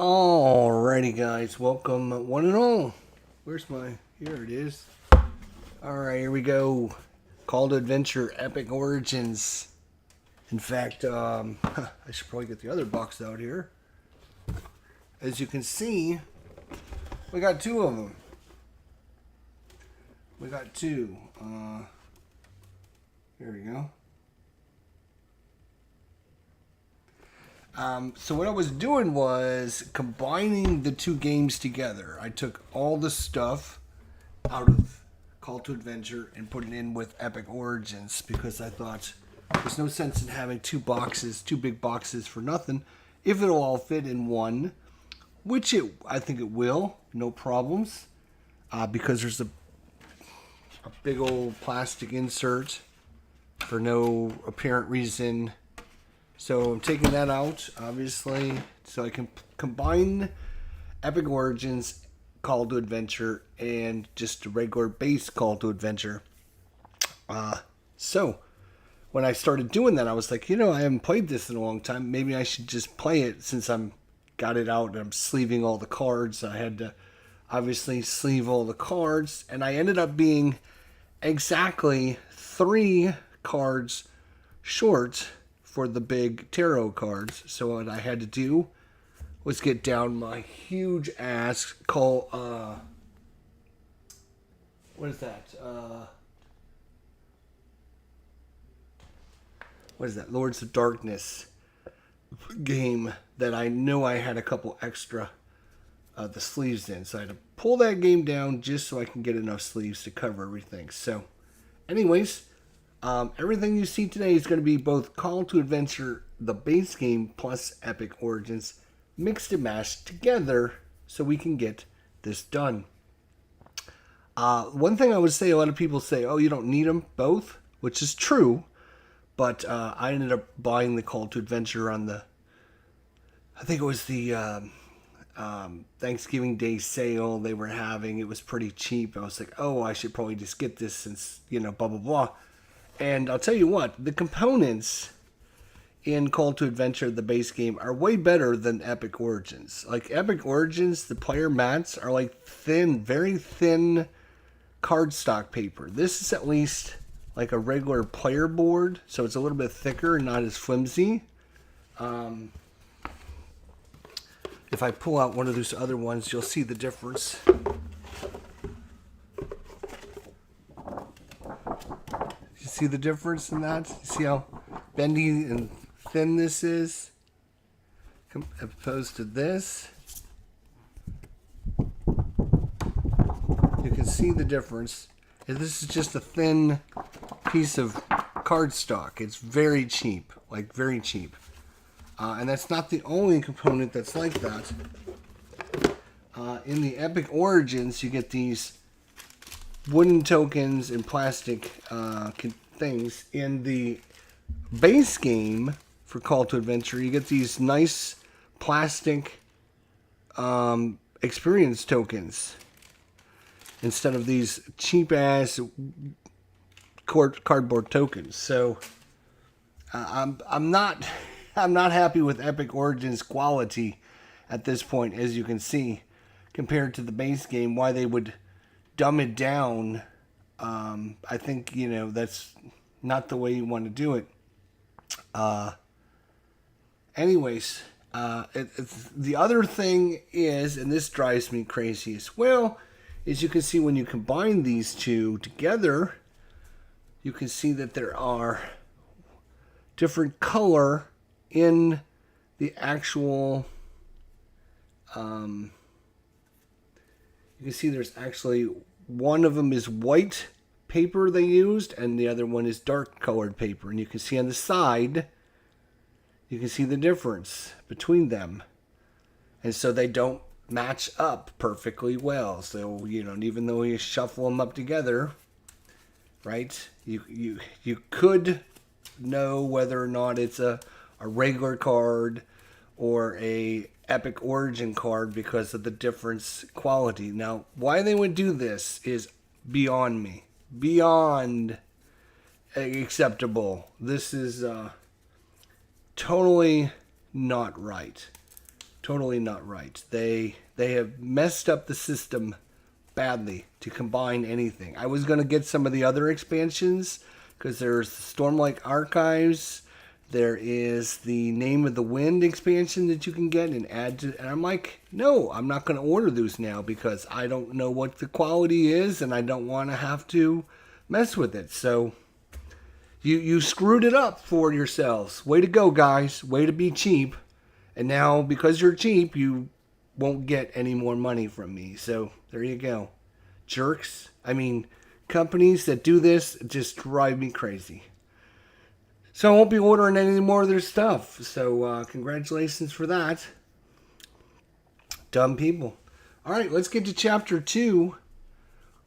Alrighty, guys, welcome one and all. Where's my? Here it is. Alright, here we go. Call to Adventure Epic Origins. In fact, I should probably get the other box out here. As you can see, we got two of them. We got two. Here we go. So what I was doing was combining the two games together. I took all the stuff out of Call to Adventure and put it in with Epic Origins because I thought there's no sense in having two big boxes for nothing if it'll all fit in one, which I think it will, no problems, because there's a big old plastic insert for no apparent reason. So I'm taking that out, obviously, so I can combine Epic Origins Call to Adventure and just a regular base Call to Adventure. So when I started doing that, I was like, I haven't played this in a long time. Maybe I should just play it since I'm got it out and I'm sleeving all the cards. I had to obviously sleeve all the cards, and I ended up being exactly 3 cards short for the big tarot cards. So what I had to do was get down my huge ass what is that? What is that? Lords of Darkness game that I know I had a couple extra the sleeves in. So I had to pull that game down just so I can get enough sleeves to cover everything. So anyways, everything you see today is going to be both Call to Adventure, the base game, plus Epic Origins, mixed and mashed together so we can get this done. One thing I would say, a lot of people say, oh, you don't need them both, which is true, but I ended up buying the Call to Adventure on I think it was the Thanksgiving Day sale they were having. It was pretty cheap. I was like, oh, I should probably just get this since, blah, blah, blah. And I'll tell you what, the components in Call to Adventure, the base game, are way better than Epic Origins. Like Epic Origins, the player mats are like thin, very thin cardstock paper. This is at least like a regular player board, so it's a little bit thicker and not as flimsy. If I pull out one of those other ones, you'll see the difference. See the difference in that? See how bendy and thin this is opposed to this? You can see the difference. This is just a thin piece of cardstock. It's very cheap, like very cheap. And that's not the only component that's like that. In the Epic Origins, you get these wooden tokens and plastic things. In the base game for Call to Adventure, you get these nice plastic experience tokens instead of these cheap ass cardboard tokens. So I'm not happy with Epic Origins quality at this point, as you can see, compared to the base game. Why they would dumb it down, I think, that's not the way you want to do it. Anyways, the other thing is, and this drives me crazy as well, is you can see when you combine these two together, you can see that there are different color in the actual, you can see there's actually one of them is white paper they used and the other one is dark colored paper, and you can see on the side, you can see the difference between them, and so they don't match up perfectly well. So even though you shuffle them up together, right, you could know whether or not it's a regular card or a Epic Origin card because of the difference quality. Now, why they would do this is beyond me. Beyond acceptable. This is totally not right. Totally not right. They have messed up the system badly to combine anything. I was going to get some of the other expansions because there's Stormlight Archives. There is the Name of the Wind expansion that you can get and add to. And I'm like, no, I'm not going to order those now because I don't know what the quality is and I don't want to have to mess with it. So you screwed it up for yourselves. Way to go, guys. Way to be cheap. And now, because you're cheap, you won't get any more money from me. So, there you go. Jerks. I mean, companies that do this just drive me crazy. So, I won't be ordering any more of their stuff. So, congratulations for that. Dumb people. Alright, let's get to Chapter 2.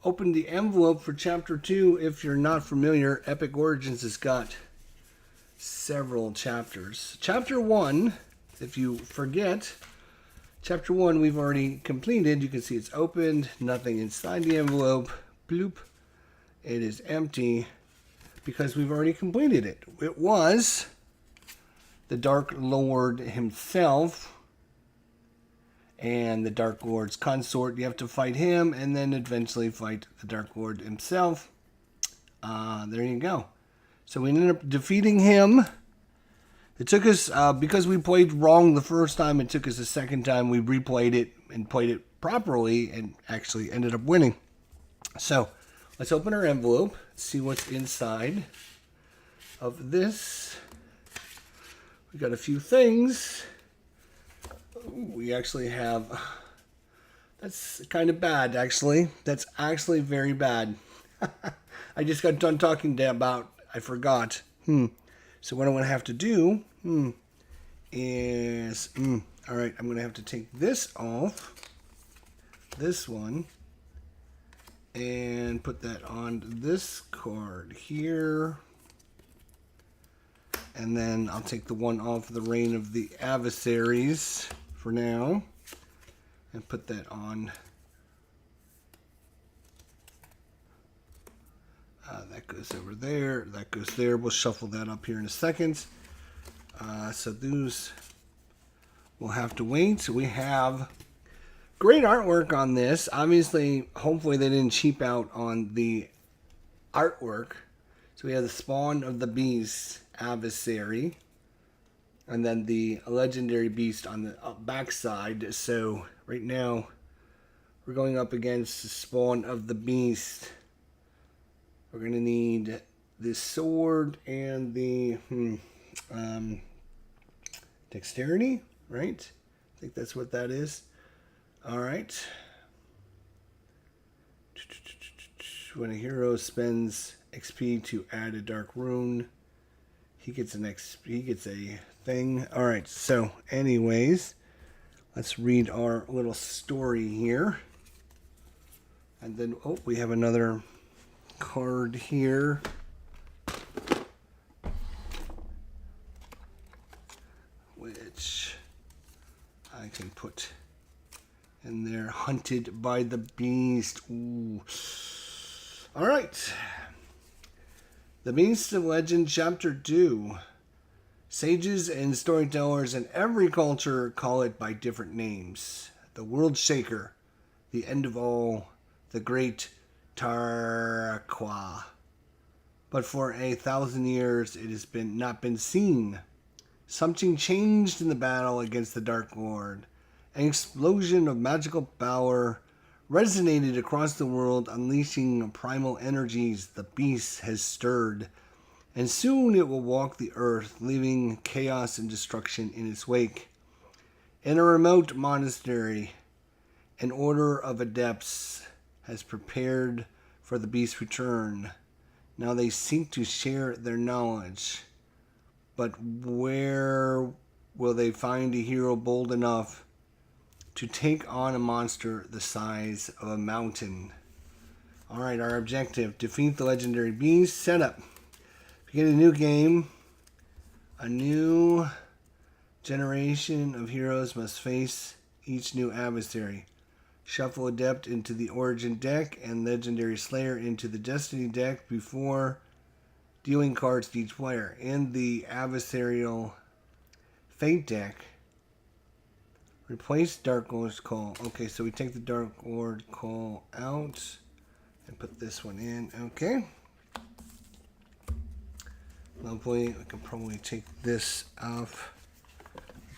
Open the envelope for Chapter 2. If you're not familiar, Epic Origins has got several chapters. Chapter 1... If you forget, Chapter 1 we've already completed. You can see it's opened. Nothing inside the envelope. Bloop. It is empty because we've already completed it. It was the Dark Lord himself and the Dark Lord's consort. You have to fight him and then eventually fight the Dark Lord himself. There you go. So we ended up defeating him. It took us, because we played wrong the first time, it took us a second time. We replayed it and played it properly and actually ended up winning. So, let's open our envelope, see what's inside of this. We got a few things. We actually have, that's kind of bad, actually. That's actually very bad. I just got done talking about, I forgot. So what I'm going to have to do is, all right, I'm going to have to take this off, this one, and put that on this card here. And then I'll take the one off the Reign of the Adversaries for now and put that on. That goes over there. That goes there. We'll shuffle that up here in a second. So those will have to wait. So we have great artwork on this. Obviously, hopefully they didn't cheap out on the artwork. So we have the Spawn of the Beast Adversary. And then the Legendary Beast on the backside. So right now, we're going up against the Spawn of the Beast. We're going to need this sword and the dexterity, right? I think that's what that is. All right. When a hero spends XP to add a dark rune, he gets a thing. All right. So, anyways, let's read our little story here. And then, we have another card here. Which I can put in there. Hunted by the Beast. Ooh. All right. The Beast of Legend, Chapter 2. Sages and storytellers in every culture call it by different names. The World Shaker, the End of All, the Great Tarqua. But for 1,000 years it has not been seen. Something changed in the battle against the Dark Lord. An explosion of magical power resonated across the world, unleashing primal energies the beast has stirred. And soon it will walk the earth, leaving chaos and destruction in its wake. In a remote monastery, an order of adepts has prepared for the beast's return. Now they seek to share their knowledge. But where will they find a hero bold enough to take on a monster the size of a mountain? Alright, our objective: defeat the legendary beast. Setup: begin a new game. A new generation of heroes must face each new adversary. Shuffle Adept into the Origin deck and Legendary Slayer into the Destiny deck before dealing cards to each player. In the Adversarial Fate deck, Replace Dark Lord's Call. Okay, so we take the Dark Lord Call out and put this one in. Okay. Lovely. We can probably take this off.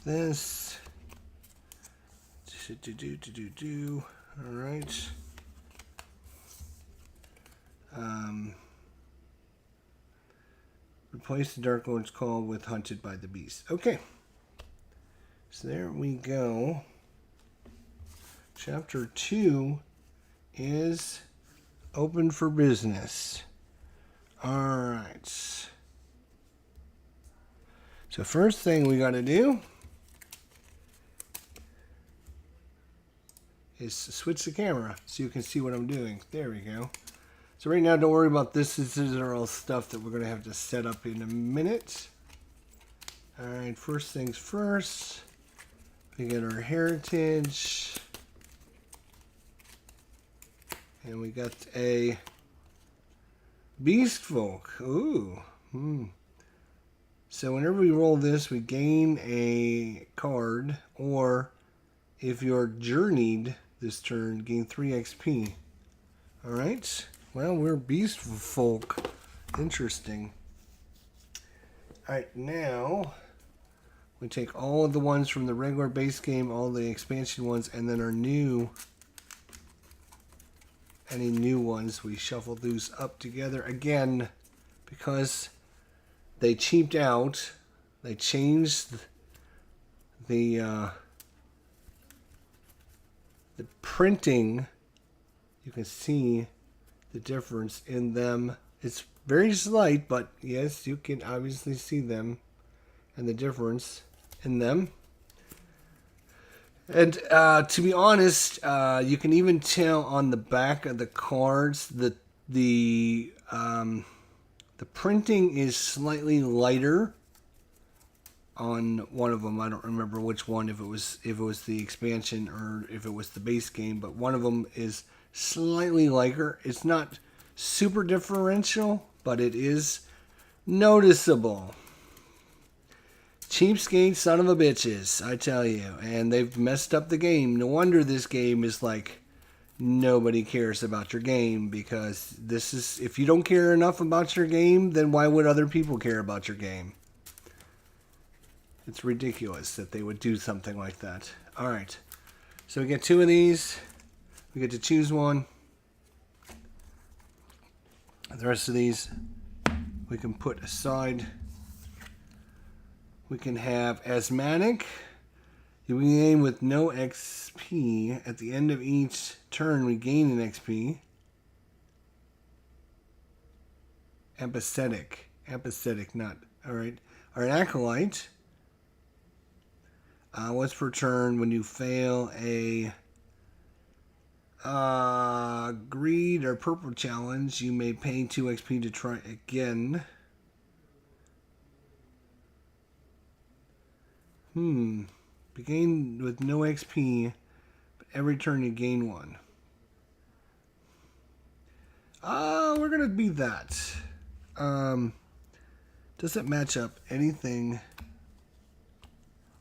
This. All right. Replace the Dark Lord's Call with Hunted by the Beast. Okay. So there we go. Chapter 2 is open for business. Alright. So first thing we got to do is switch the camera so you can see what I'm doing. There we go. So right now, don't worry about this. This is all stuff that we're going to have to set up in a minute. Alright, first things first. We get our heritage. And we got a Beast Folk. Ooh. So whenever we roll this, we gain a card. Or if you're journeyed this turn, gain 3 XP. Alright. Well, we're Beast Folk. Interesting. Alright, now we take all of the ones from the regular base game, all the expansion ones, and then our any new ones, we shuffle those up together again because they cheaped out. They changed the printing. You can see the difference in them. It's very slight, but yes, you can obviously see them and the difference in them. And to be honest, you can even tell on the back of the cards that the printing is slightly lighter on one of them. I don't remember which one, if it was the expansion or if it was the base game, but one of them is slightly lighter. It's not super differential, but it is noticeable. Cheapskate son of a bitches, I tell you. And they've messed up the game. No wonder this game is like, nobody cares about your game, because this is, if you don't care enough about your game, then why would other people care about your game? It's ridiculous that they would do something like that. Alright, so we get 2 of these. We get to choose one. The rest of these we can put aside. We can have Asthmatic. You gain with no XP. At the end of each turn, we gain an XP. Apathetic, not. Alright. Our Acolyte. Once per turn, when you fail a greed or purple challenge, you may pay 2 XP to try again. Begin with no XP, but every turn you gain 1. We're gonna be that. Does it match up anything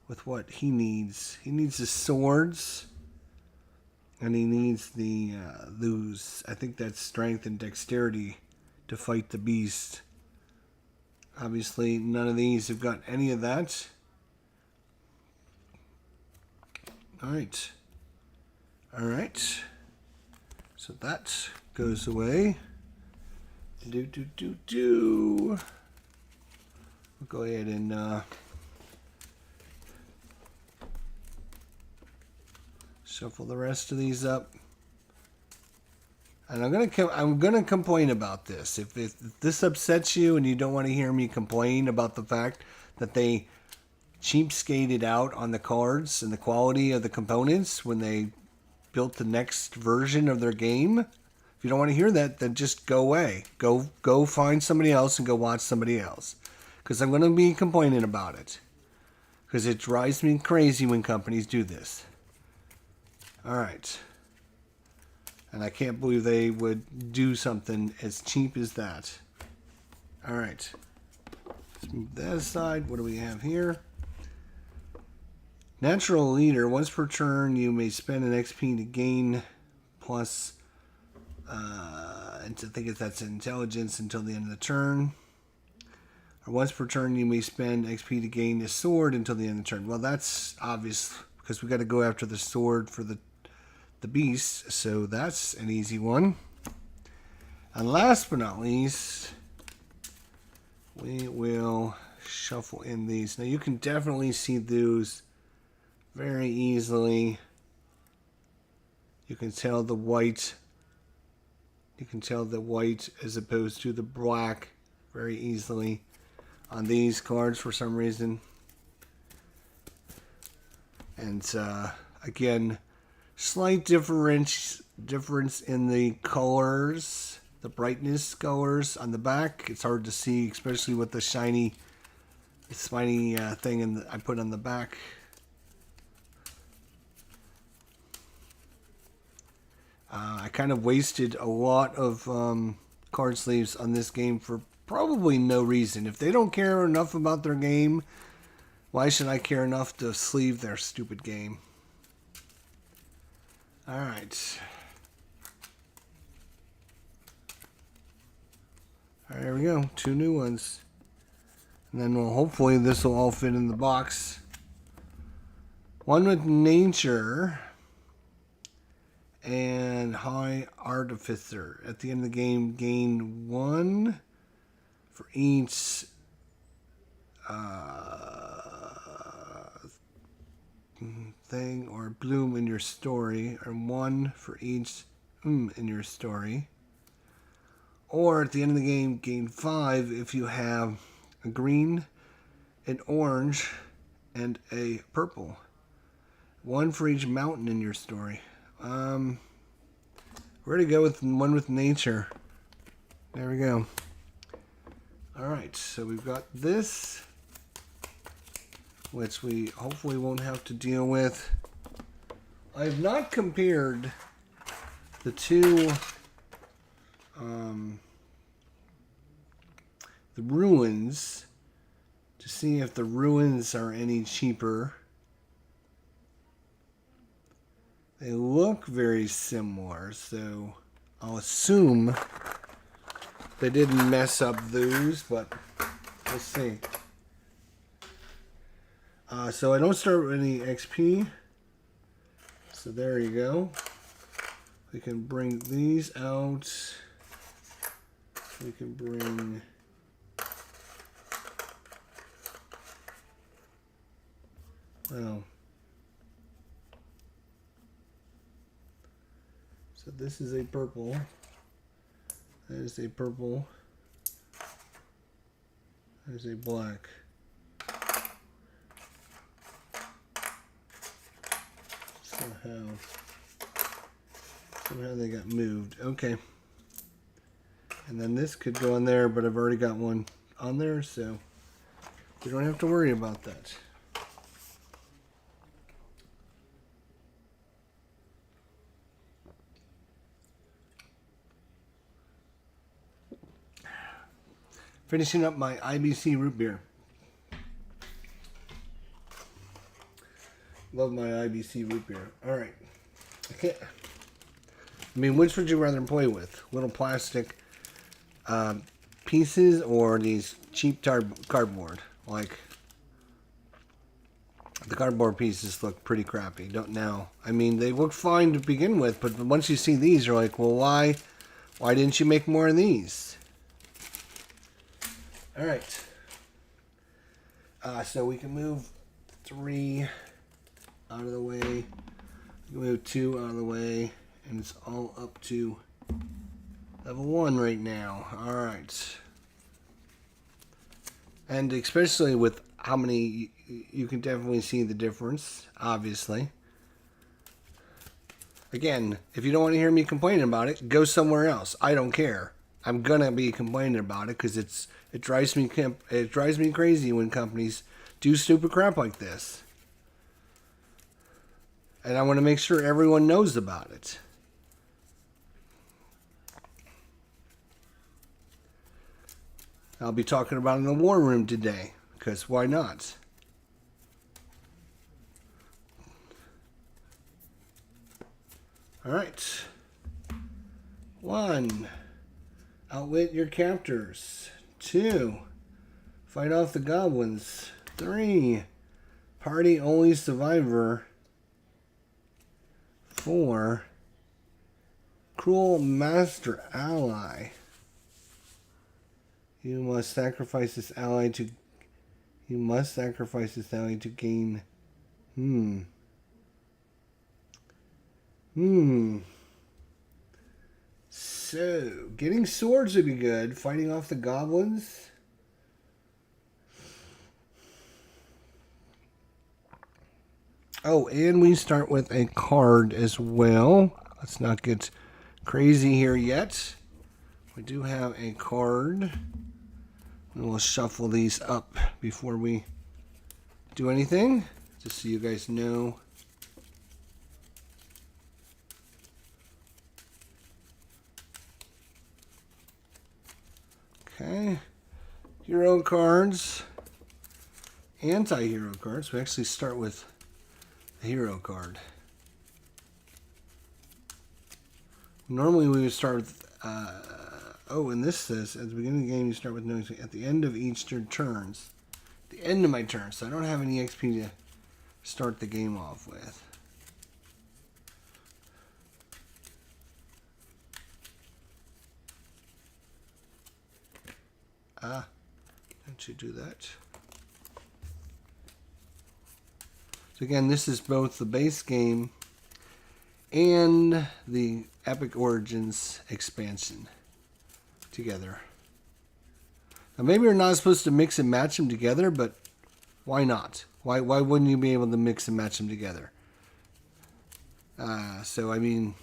with what he needs? He needs the swords, and he needs the those. I think that's strength and dexterity to fight the beast. Obviously, none of these have got any of that. Alright. Alright. So that goes away. We'll go ahead and shuffle the rest of these up. And I'm gonna complain about this. If this upsets you and you don't want to hear me complain about the fact that they cheapskated out on the cards and the quality of the components when they built the next version of their game, if you don't want to hear that, then just go away. Go find somebody else and go watch somebody else. Because I'm going to be complaining about it. Because it drives me crazy when companies do this. Alright. And I can't believe they would do something as cheap as that. Alright. Let's move that aside. What do we have here? Natural Leader. Once per turn, you may spend an XP to gain plus. I think that's intelligence until the end of the turn. Or once per turn, you may spend XP to gain a sword until the end of the turn. Well, that's obvious because we got to go after the sword for the beast. So that's an easy one. And last but not least, we will shuffle in these. Now you can definitely see those very easily. You can tell the white. You can tell the white as opposed to the black very easily on these cards for some reason. And again, slight difference in the colors, the brightness colors on the back. It's hard to see, especially with the shiny thing I put on the back. I kind of wasted a lot of card sleeves on this game for probably no reason. If they don't care enough about their game, why should I care enough to sleeve their stupid game? Alright. Alright, there we go. 2 new ones. And then hopefully this will all fit in the box. One with Nature and High Artificer. At the end of the game, gain 1 for each thing or bloom in your story, or 1 for each in your story. Or at the end of the game, gain 5 if you have a green, an orange, and a purple. 1 for each mountain in your story. We're going to go with 1 with Nature. There we go. Alright, so we've got this, which we hopefully won't have to deal with. I have not compared the two, the ruins, to see if the ruins are any cheaper. They look very similar, so I'll assume they didn't mess up those, but we'll see. So I don't start with any XP. So there you go. We can bring these out. We can bring... Well... So this is a purple. That is a purple. There's a black. Somehow they got moved. Okay. And then this could go in there, but I've already got one on there, so we don't have to worry about that. Finishing up my IBC root beer. Love my IBC root beer. Alright. I mean, which would you rather play with? Little plastic pieces or these cheap cardboard? Like, the cardboard pieces look pretty crappy. Don't know. I mean, they look fine to begin with, but once you see these, you're like, well, why didn't you make more of these? Alright. So we can move 3 out of the way. We can move 2 out of the way. And it's all up to level 1 right now. Alright. And especially with how many, you can definitely see the difference, obviously. Again, if you don't want to hear me complaining about it, go somewhere else. I don't care. I'm gonna be complaining about it because it drives me crazy when companies do stupid crap like this. And I want to make sure everyone knows about it. I'll be talking about it in the war room today, because why not? All right. 1. Outwit your captors. 2. Fight off the goblins. 3. Party only survivor. 4. Cruel master ally. You must sacrifice this ally to gain. So, getting swords would be good. Fighting off the goblins. Oh, and we start with a card as well. Let's not get crazy here yet. We do have a card. We'll shuffle these up before we do anything, just so you guys know. Okay. Hero cards. Anti-hero cards. We actually start with the hero card. Normally we would start with... and this says, at the beginning of the game, you start with noticing at the end of each turns. The end of my turn, so I don't have any XP to start the game off with. Don't you do that? So again, this is both the base game and the Epic Origins expansion together. Now maybe you're not supposed to mix and match them together, but why not? Why wouldn't you be able to mix and match them together? So I mean,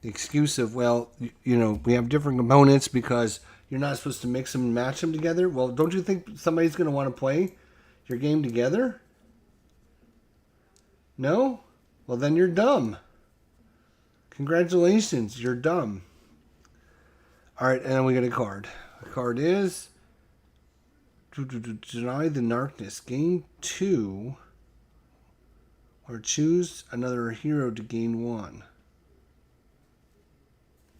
the excuse of, well, you know, we have different components because you're not supposed to mix them and match them together. Well, don't you think somebody's going to want to play your game together? No? Well, then you're dumb. Congratulations, you're dumb. All right, and then we get a card. The card is to deny the darkness. Gain 2, or choose another hero to gain 1.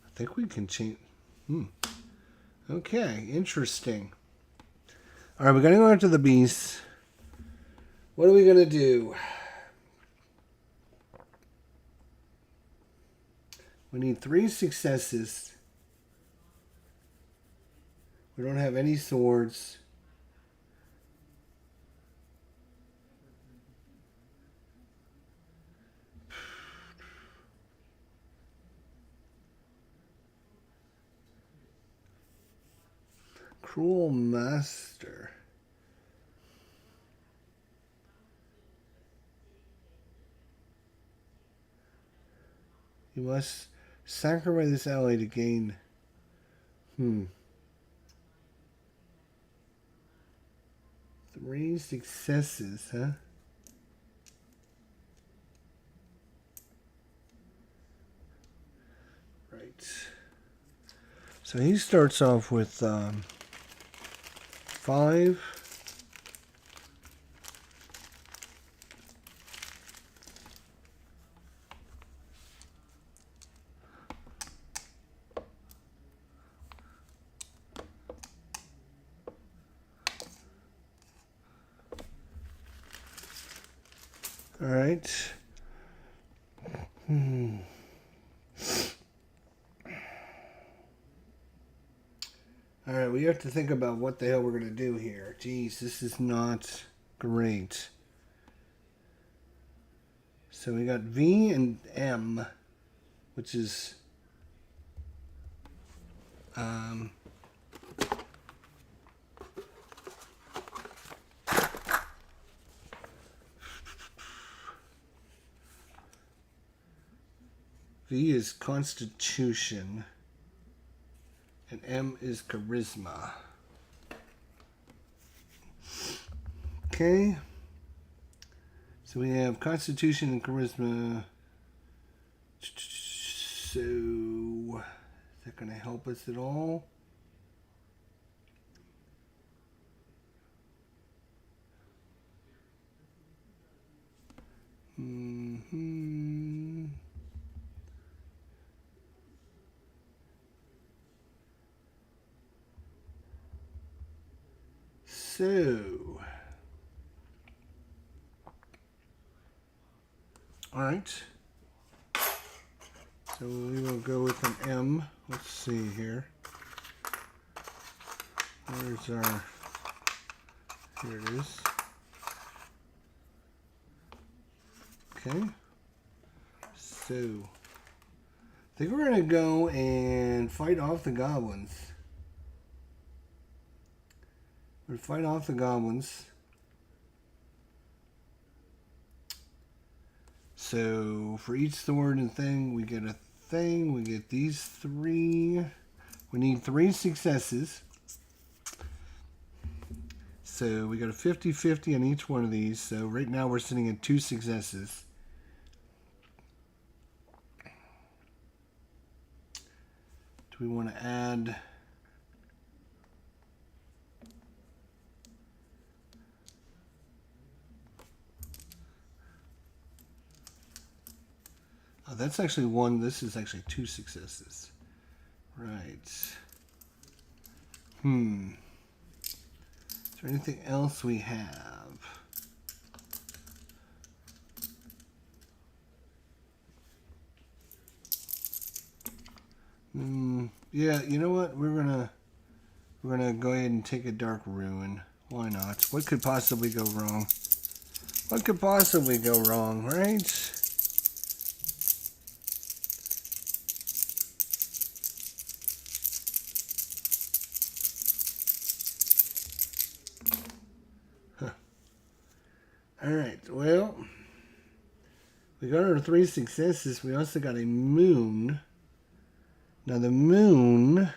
I think we can change. Okay, interesting. All right, we're going to go into the beast. What are we going to do? We need 3 successes. We don't have any swords. Cruel Master. You must sacrifice this ally to gain. 3 successes, huh? Right. So he starts off with 5. All right. All right, we have to think about what the hell we're going to do here. Jeez, this is not great. So we got V and M, which is V is Constitution, and M is Charisma. Okay. So we have Constitution and Charisma. So, is that going to help us at all? So, all right. So we will go with an M. Let's see here. Where's our, here it is. Okay. So, I think we're going to go and fight off the goblins. We're going to fight off the goblins. So, for each sword and thing, we get a thing. We get these 3. We need 3 successes. So, we got a 50-50 on each one of these. So, right now we're sitting at 2 successes. Do we want to add... Oh, that's actually 1. This is actually 2 successes. Right. Is there anything else we have? Yeah, you know what? We're gonna go ahead and take a Dark Ruin. Why not? What could possibly go wrong? What could possibly go wrong, right? Alright, well, we got our 3 successes. We also got a moon. Now the moon...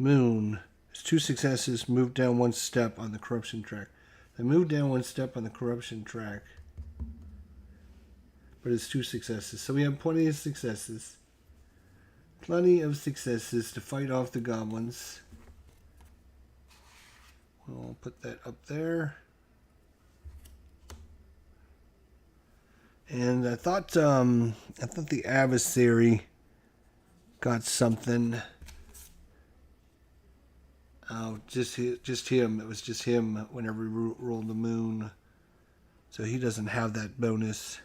Moon. It's 2 successes, moved down 1 step on the corruption track. I moved down 1 step on the corruption track. But it's 2 successes. So we have plenty of successes. Plenty of successes to fight off the goblins. We'll put that up there. And I thought the adversary got something. Oh, just him. It was just him whenever we rolled the moon. So he doesn't have that bonus.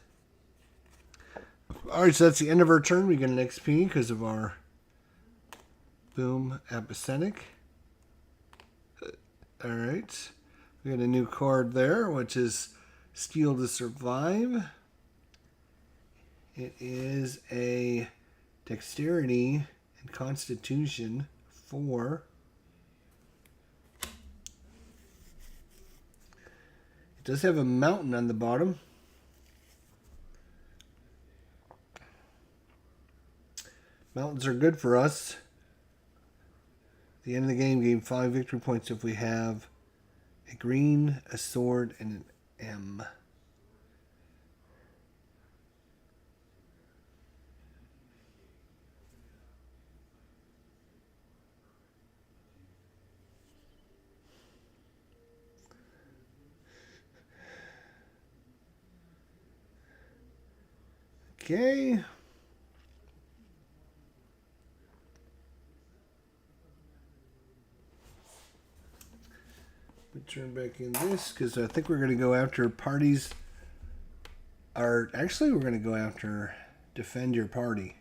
Alright, so that's the end of our turn. We get an XP because of our boom apathetic. Alright. We got a new card there, which is Steel to Survive. It is a Dexterity and Constitution 4. It does have a mountain on the bottom. Mountains are good for us. At the end of the game, gain 5 victory points if we have a green, a sword, and an M. Okay. We turn back in this because I think we're going to go after parties. Actually, we're going to go after defend your party.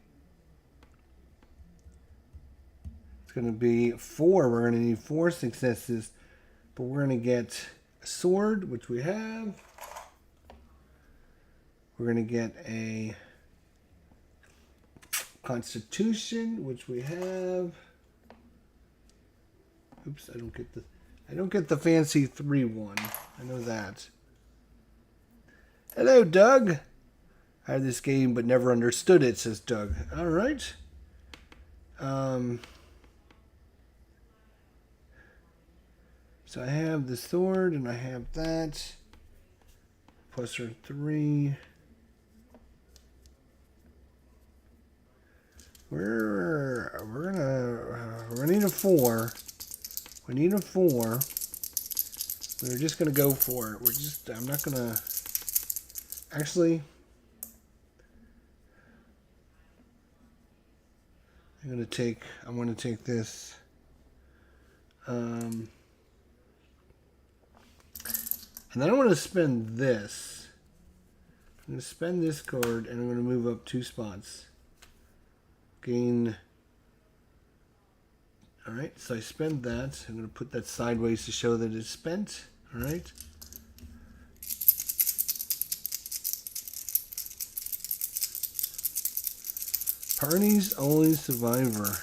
It's going to be 4. We're going to need 4 successes, but we're going to get a sword, which we have. We're going to get a Constitution, which we have. Oops, I don't get the fancy 3-1. I know that. Hello, Doug. I had this game but never understood it, says Doug. All right. So I have the sword and I have that. Plus our 3. We're gonna need a 4. We need a 4. We're just going to go for it. I'm not going to... Actually, I'm going to take this. And then I want to spend this. I'm going to spend this card, and I'm going to move up 2 spots. Gain... Alright, so I spend that. I'm going to put that sideways to show that it's spent. Alright. Party's only survivor.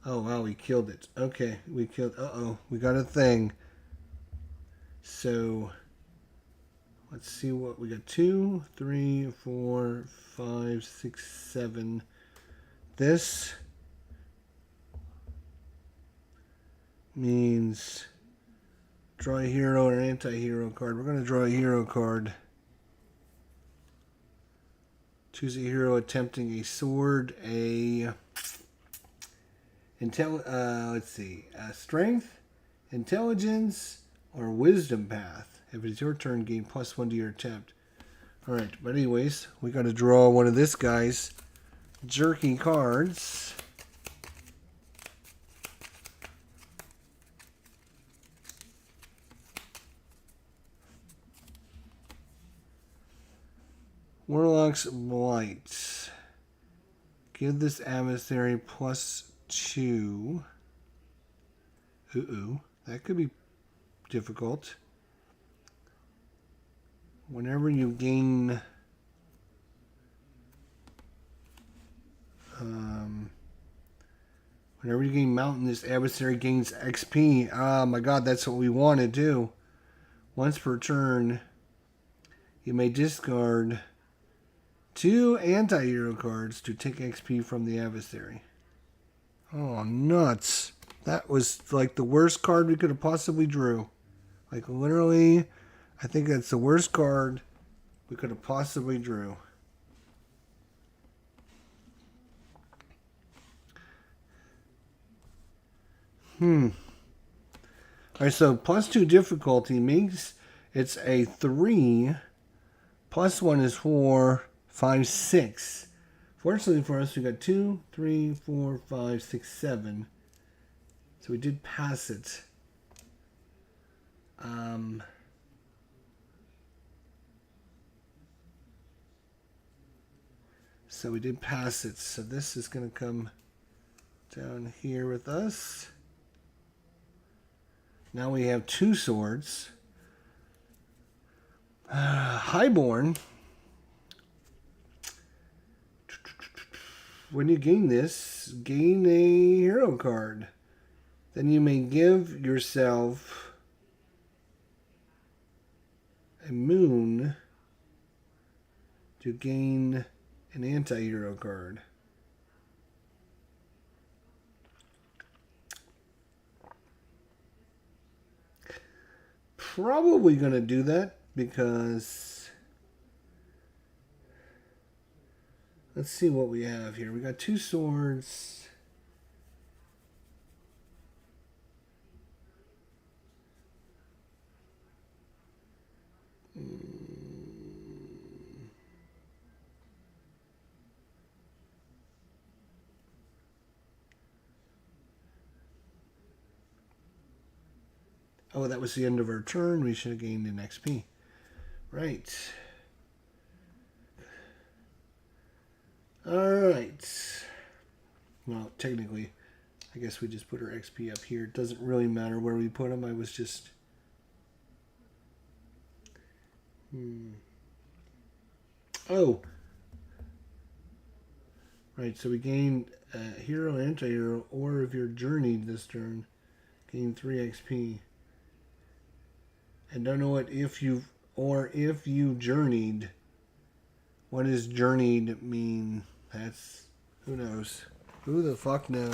Oh, wow, we killed it. Okay, we killed... Uh-oh, we got a thing. So... Let's see what we got. 2, 3, 4, 5, 6, 7. This means draw a hero or an anti-hero card. We're going to draw a hero card. Choose a hero attempting a sword, let's see, strength, intelligence, or wisdom path. If it's your turn, gain +1 to your attempt. Alright, but anyways, we got to draw one of this guy's jerky cards. Warlock's Blight. Give this adversary +2. Ooh, that could be difficult. Whenever you gain mountain, this adversary gains XP. Ah, my God, that's what we want to do. Once per turn, you may discard 2 anti-hero cards to take XP from the adversary. Oh, nuts. That was like the worst card we could have possibly drew. Like literally... I think that's the worst card we could have possibly drew. Alright, so +2 difficulty means it's a 3. +1 is 4, 5, 6. Fortunately for us, we got 2, 3, 4, 5, 6, 7. So we did pass it. So we did pass it. So this is going to come down here with us. Now we have 2 swords. Highborn. When you gain this, gain a hero card. Then you may give yourself a moon to gain an anti-hero card. Probably going to do that because let's see what we have here. We got 2 swords. Oh, that was the end of our turn. We should have gained an XP. Right. Alright. Well, technically, I guess we just put our XP up here. It doesn't really matter where we put them. I was just... Oh. Right, so we gained hero, anti-hero, or if you're journeyed this turn, gain 3 XP. And don't know what if you journeyed. What does journeyed mean? That's, who knows? Who the fuck knows?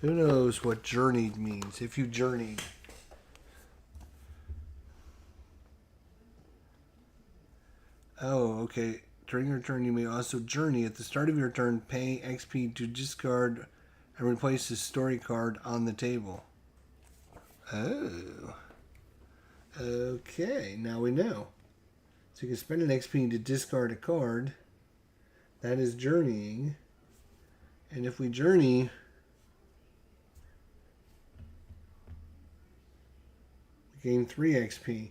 Who knows what journeyed means? If you journeyed. Oh, okay. During your turn, you may also journey. At the start of your turn, pay XP to discard and replace the story card on the table. Oh. Okay, now we know. So you can spend an XP to discard a card. That is journeying. And if we journey, we gain 3 XP.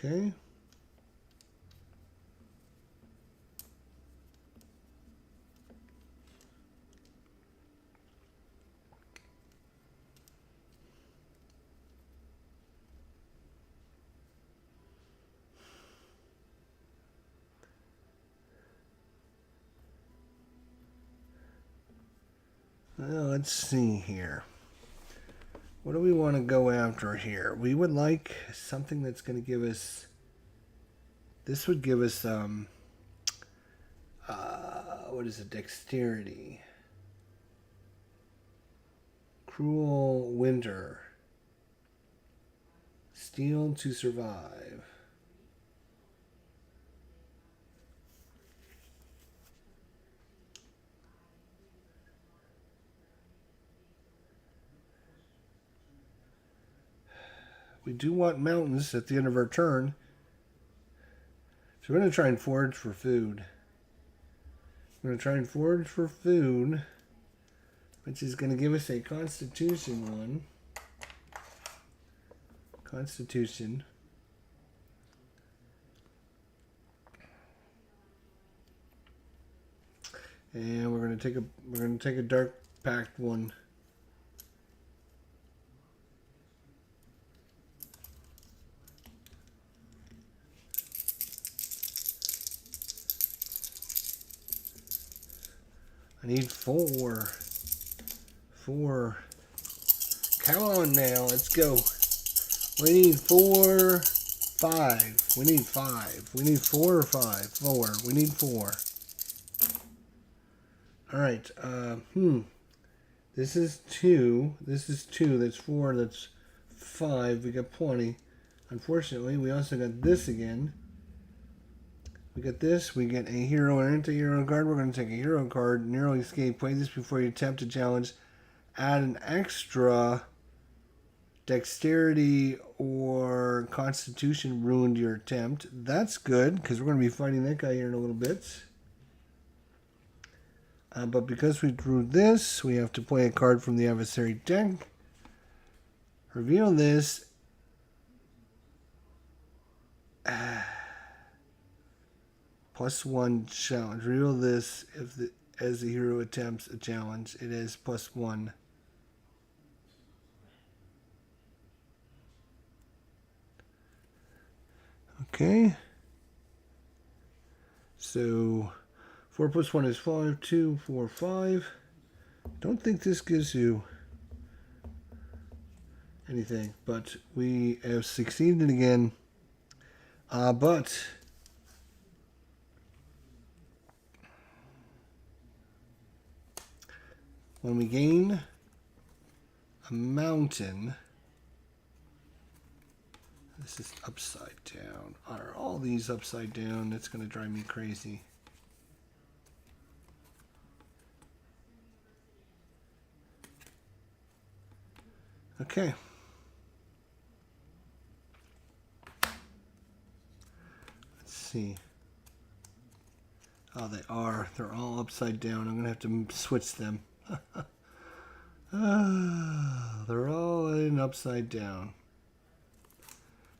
Okay. Well, let's see here. What do we want to go after here? We would like something that's going to give us... This would give us, what is it? Dexterity. Cruel Winter. Steel to survive. We do want mountains at the end of our turn. So we're going to try and forage for food. We're going to try and forage for food, which is going to give us a Constitution one. Constitution. And we're going to take a Dark Pact one. I need 4. 4. Come on now, let's go. We need 4, 5. We need 5. We need 4 or 5. 4. We need 4. Alright, This is 2. This is 2. That's 4. That's 5. We got 20. Unfortunately, we also got this again. We get this. We get a hero and anti-hero card. We're going to take a hero card. Narrow escape. Play this before you attempt a challenge. Add an extra dexterity or constitution rune to your attempt. That's good, because we're going to be fighting that guy here in a little bit. But because we drew this, we have to play a card from the adversary deck. Reveal this. +1 challenge. Reveal this as the hero attempts a challenge. It is +1. Okay. So 4 + 1 is 5. 2, 4, 5. Don't think this gives you anything, but we have succeeded again. But when we gain a mountain, this is upside down. Are all these upside down? That's going to drive me crazy. Okay. Let's see. Oh, they are. They're all upside down. I'm going to have to switch them. They're all in upside down.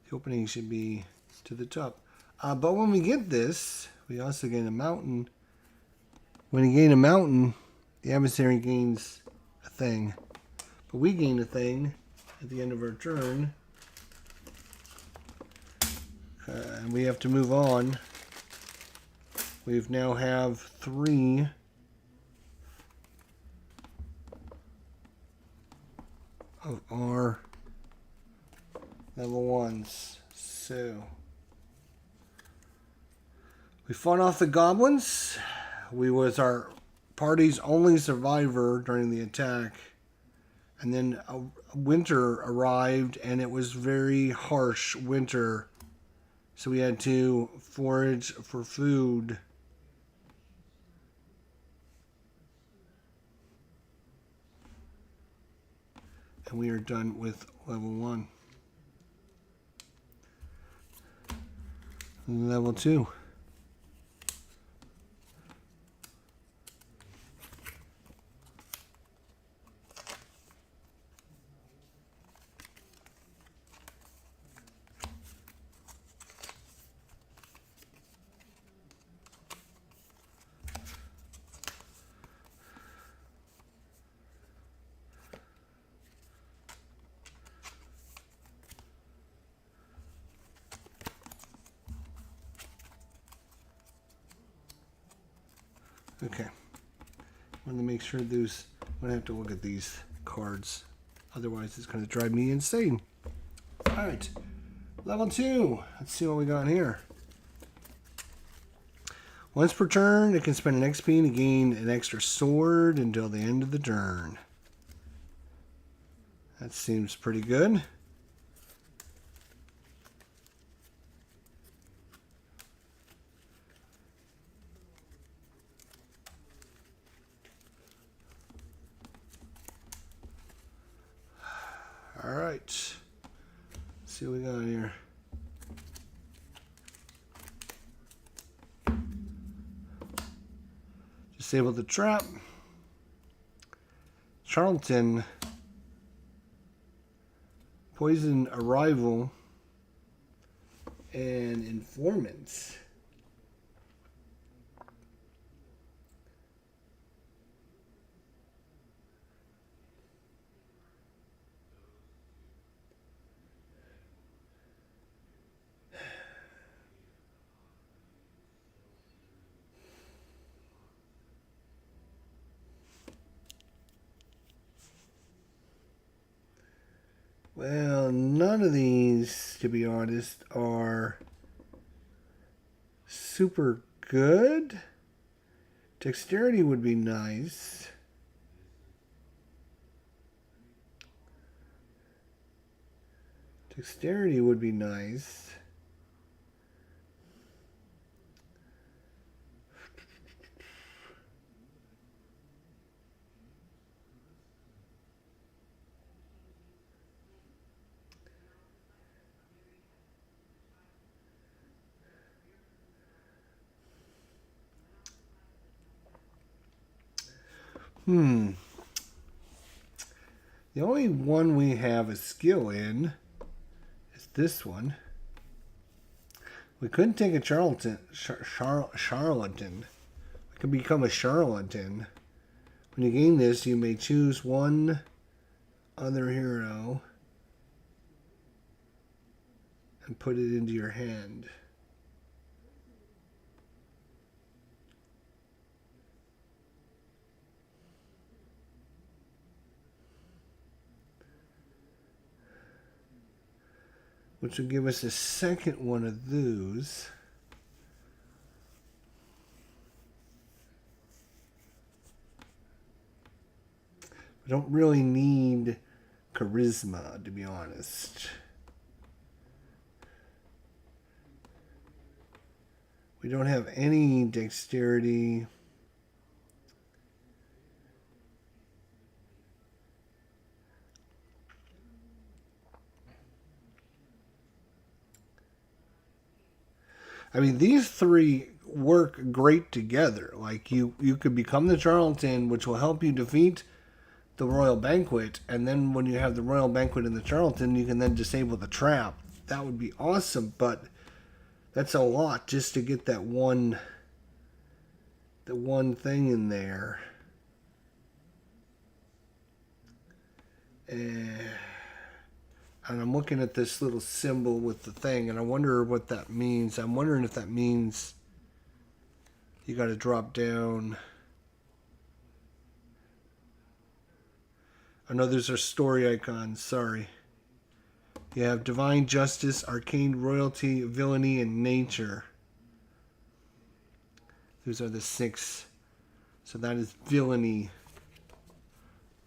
The opening should be to the top. But when we get this, we also gain a mountain. When you gain a mountain, the adversary gains a thing. But we gain a thing at the end of our turn. And we have to move on. We now have 3 of our level 1s. So we fought off the goblins. We was our party's only survivor during the attack. And then winter arrived, and it was very harsh winter. So we had to forage for food. And we are done with level 1. Level 2. Okay. I want to make sure those. I'm going to have to look at these cards. Otherwise, it's going to drive me insane. Alright. Level 2. Let's see what we got here. Once per turn, it can spend an XP to gain an extra sword until the end of the turn. That seems pretty good. Alright. Let's see what we got here. Disable the trap. Charlton. Poison arrival. And informants. Well, none of these, to be honest, are super good. Dexterity would be nice. Dexterity would be nice. The only one we have a skill in is this one. We couldn't take a charlatan. We can become a charlatan. When you gain this, you may choose one other hero and put it into your hand. Which will give us a second one of those. We don't really need charisma, to be honest. We don't have any dexterity. I mean, these three work great together. Like, you could become the charlatan, which will help you defeat the royal banquet, and then when you have the royal banquet and the charlatan, you can then disable the trap. That would be awesome, but that's a lot just to get that one thing in there. And I'm looking at this little symbol with the thing, and I wonder what that means. I'm wondering if that means you got to drop down. Oh no, those are story icons. Sorry. You have divine justice, arcane royalty, villainy, and nature. Those are the 6. So that is villainy.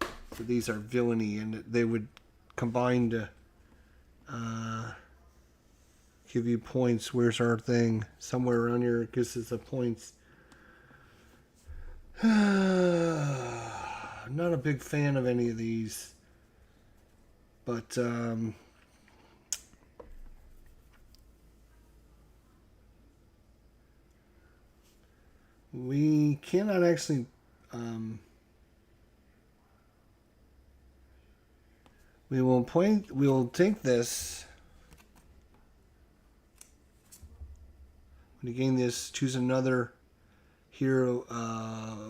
So these are villainy, and they would combine to give you points. Where's our thing? Somewhere around here it gives us the points. I'm not a big fan of any of these. But we cannot actually we will take this. When you gain this, choose another hero,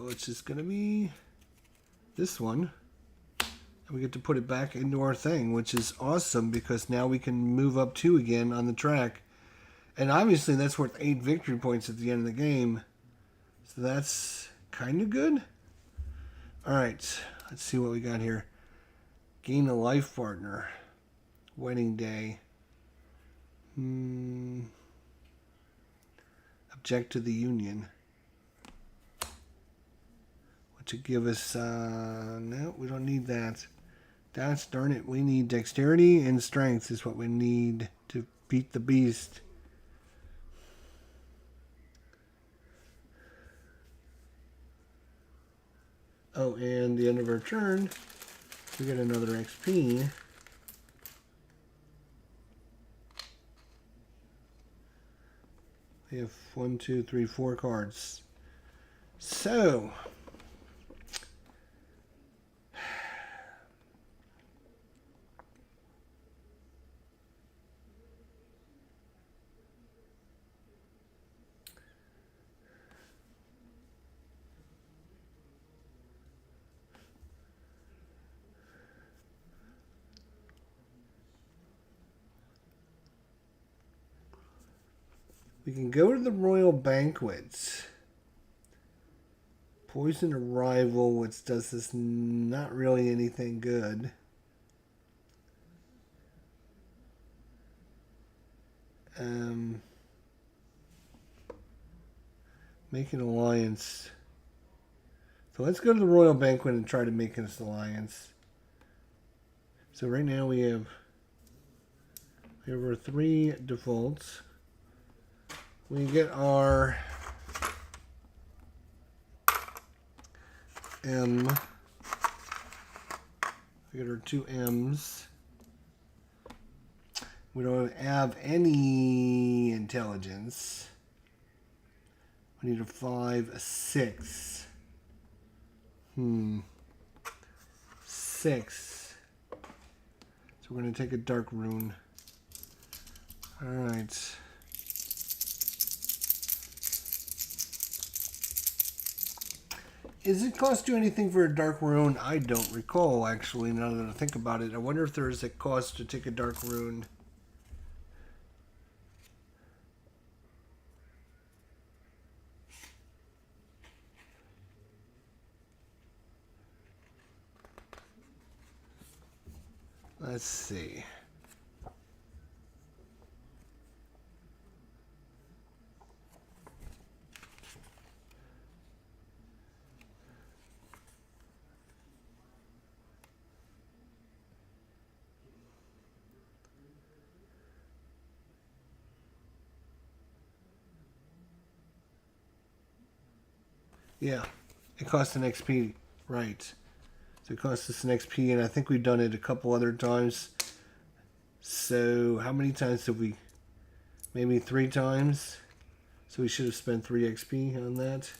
which is going to be this one. And we get to put it back into our thing, which is awesome because now we can move up 2 again on the track. And obviously that's worth 8 victory points at the end of the game. So that's kind of good. Alright, let's see what we got here. Gain a life partner. Wedding day. Object to the union. What to give us? No, we don't need that. That's darn it. We need dexterity and strength is what we need to beat the beast. Oh, and the end of our turn, we get another XP. We have 1, 2, 3, 4 cards. So we can go to the royal banquets. Poison arrival, which does us not really anything good. Make an alliance. So let's go to the royal banquet and try to make this alliance. So right now we have our 3 defaults. We get our M. We get our 2 M's. We don't have any intelligence. We need a 5, a 6. 6. So we're going to take a dark rune. Alright. Is it cost you anything for a dark rune? I don't recall, actually, now that I think about it. I wonder if there is a cost to take a dark rune. Let's see. Yeah, it costs an XP, right. So it costs us an XP, and I think we've done it a couple other times. So how many times have we? Maybe 3 times. So we should have spent 3 XP on that.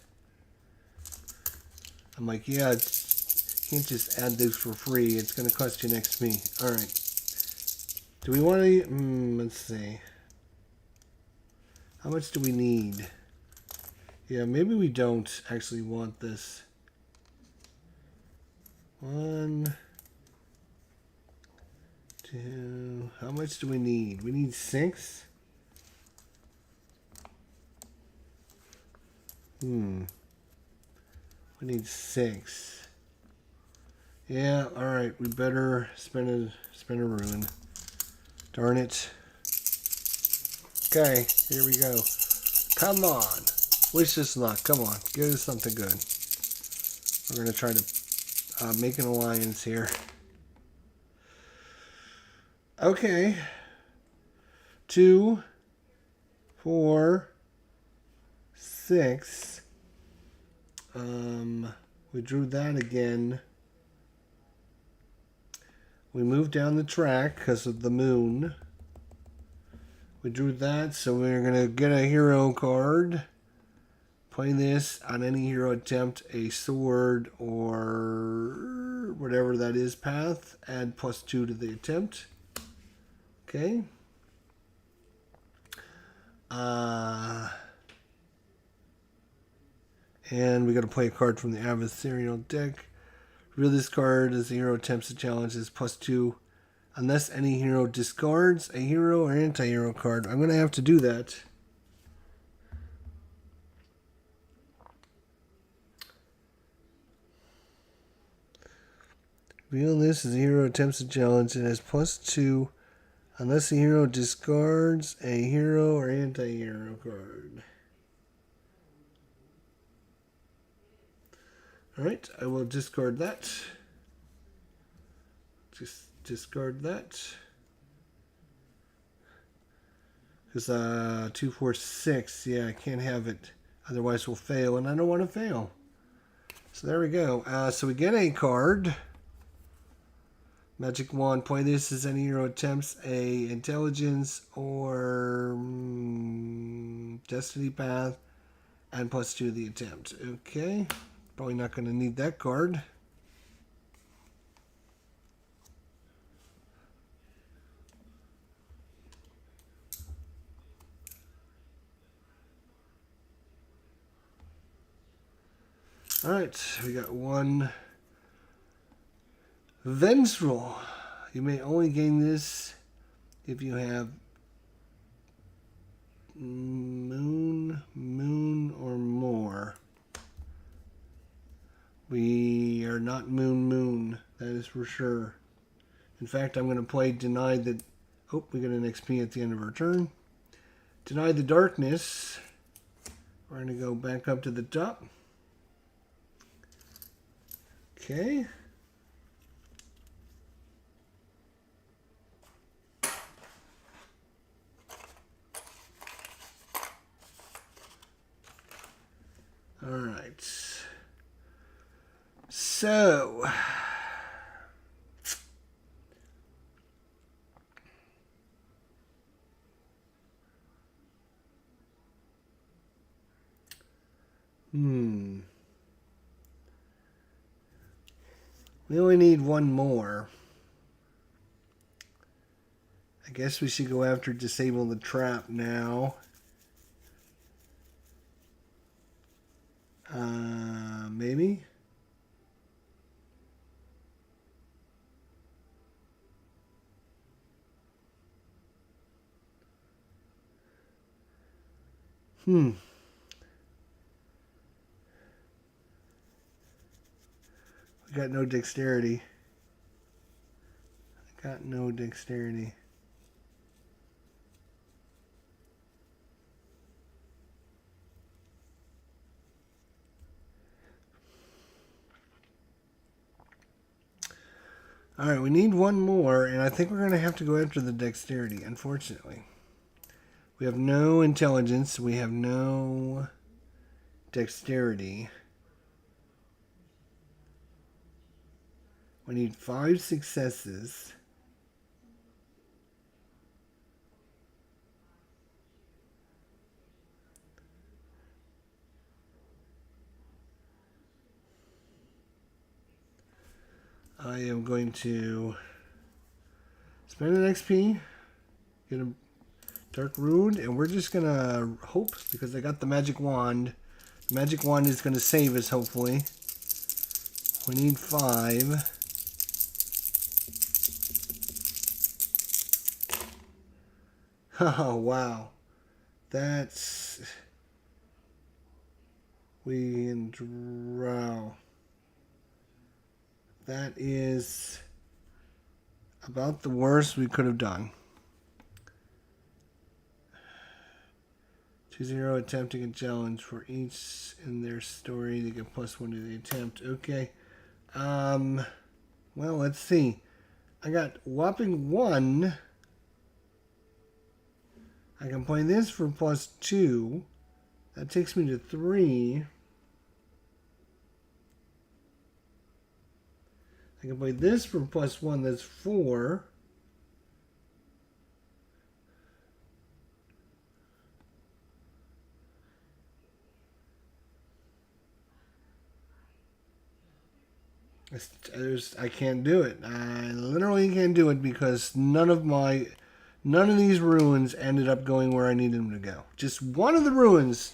I'm like, yeah, you can't just add those for free. It's going to cost you an XP. All right. Do we want to? Let's see. How much do we need? Yeah, maybe we don't actually want this. 1, 2. How much do we need? We need 6. We need 6. Yeah, alright, we better spin a rune. Darn it. Okay, here we go. Come on. Wish us luck. Come on, give us something good. We're going to try to make an alliance here. Okay. 2, 4, 6. We drew that again. We moved down the track because of the moon. We drew that, so we're going to get a hero card. Play this on any hero attempt, a sword or whatever that is path. Add +2 to the attempt. Okay. And we got to play a card from the adversarial deck. Reveal this card as the hero attempts to challenge is +2. Unless any hero discards a hero or anti-hero card. I'm going to have to do that. Reveal this as the hero attempts to challenge. It has +2. Unless the hero discards a hero or anti-hero card. Alright, I will discard that. Just discard that. Because 2, 4, 6. Yeah, I can't have it. Otherwise we'll fail, and I don't want to fail. So there we go. So we get a card. Magic Wand. Play this as any hero attempts a intelligence or destiny path. And +2 to the attempt. Okay. Probably not going to need that card. Alright, we got one Vengeful. You may only gain this if you have moon, or more. We are not moon. That is for sure. In fact, I'm going to play Deny the... Oh, we get an XP at the end of our turn. Deny the Darkness. We're going to go back up to the top. Okay. All right. So... We only need one more. I guess we should go after Disable the Trap now. Maybe? We got no dexterity. Alright, we need one more, and I think we're going to have to go after the dexterity, unfortunately. We have no intelligence, we have no dexterity. We need 5 successes. I am going to spend an XP, get a Dark Rune, and we're just going to hope, because I got the Magic Wand. The Magic Wand is going to save us, hopefully. We need 5. Oh, wow. That's... We and Drow. That is about the worst we could have done. 2-0 attempting a challenge for each in their story. They get +1 to the attempt. Okay. Well, let's see. I got whopping 1. I can play this for +2. That takes me to 3. I can play this for +1. That's 4. I can't do it. I literally can't do it because none of these ruins ended up going where I needed them to go. Just one of the ruins.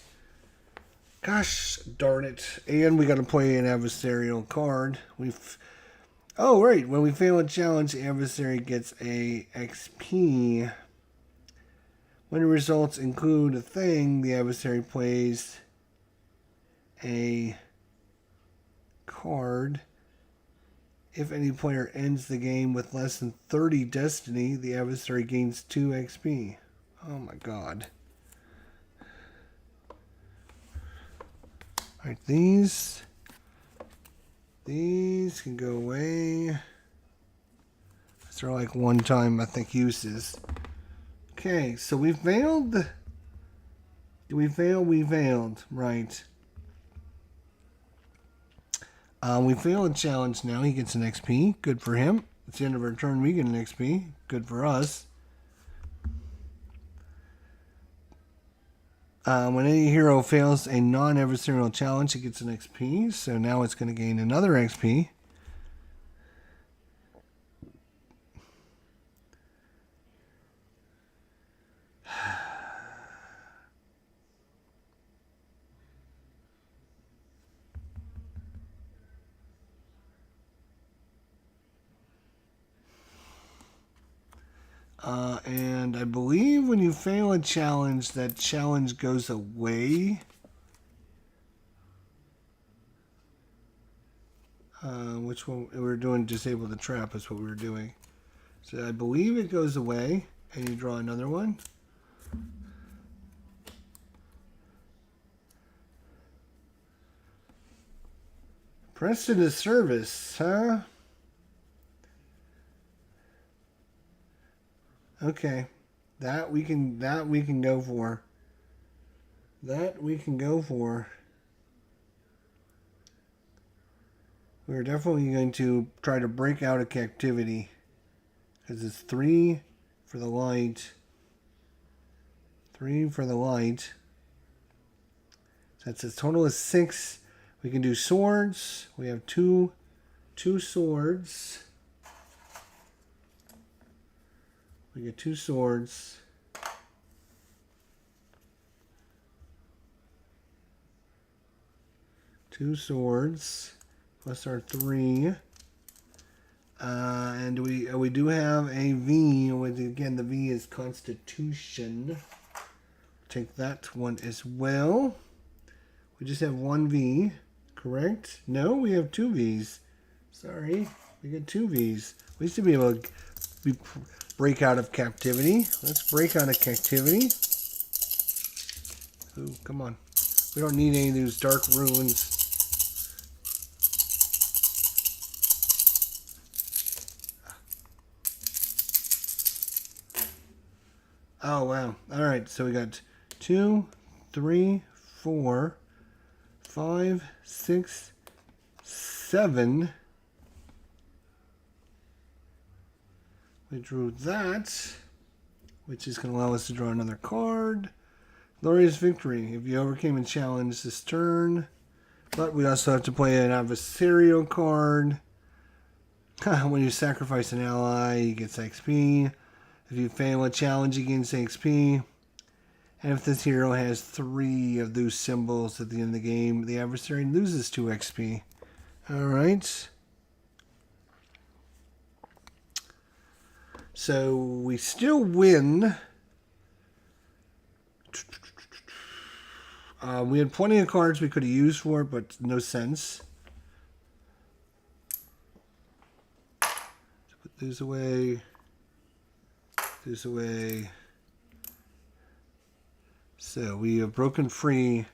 Gosh darn it. And we got to play an adversarial card. Oh, right. When we fail a challenge, the adversary gets a XP. When the results include a thing, the adversary plays a card. If any player ends the game with less than 30 destiny, the adversary gains 2 XP. Oh my god. Alright, these can go away. They're like one-time, I think, uses. Okay, so we failed. Did we fail? We failed. Right. We failed a challenge now. He gets an XP. Good for him. It's the end of our turn. We get an XP. Good for us. When any hero fails a non-adversarial challenge, it gets an XP. So now it's going to gain another XP. And I believe when you fail a challenge, that challenge goes away. Which one? We were doing disable the trap is what we were doing. So I believe it goes away, and you draw another one. Pressed into service, huh? Okay, that we can go for. That we can go for. We're definitely going to try to break out of captivity because it's 3 for the light. 3 for the light. So that's a total of 6. We can do swords. We have two swords. We get 2 swords. Two swords plus our 3. And we do have a V. Which again, the V is Constitution. Take that one as well. We just have 1 V, correct? No, we have 2 Vs. Sorry, we get 2 Vs. We used to be able to break out of captivity. Let's break out of captivity. Ooh, come on. We don't need any of those dark ruins. Oh, wow. All right, so we got 2, 3, 4, 5, 6, 7. We drew that, which is going to allow us to draw another card. Glorious victory. If you overcame a challenge this turn. But we also have to play an adversarial card. When you sacrifice an ally, he gets XP. If you fail a challenge, he gains XP. And if this hero has 3 of those symbols at the end of the game, the adversary loses 2 XP. Alright. So we still win. We had plenty of cards we could have used for it, but no sense. Lose away. Lose away. So we have broken free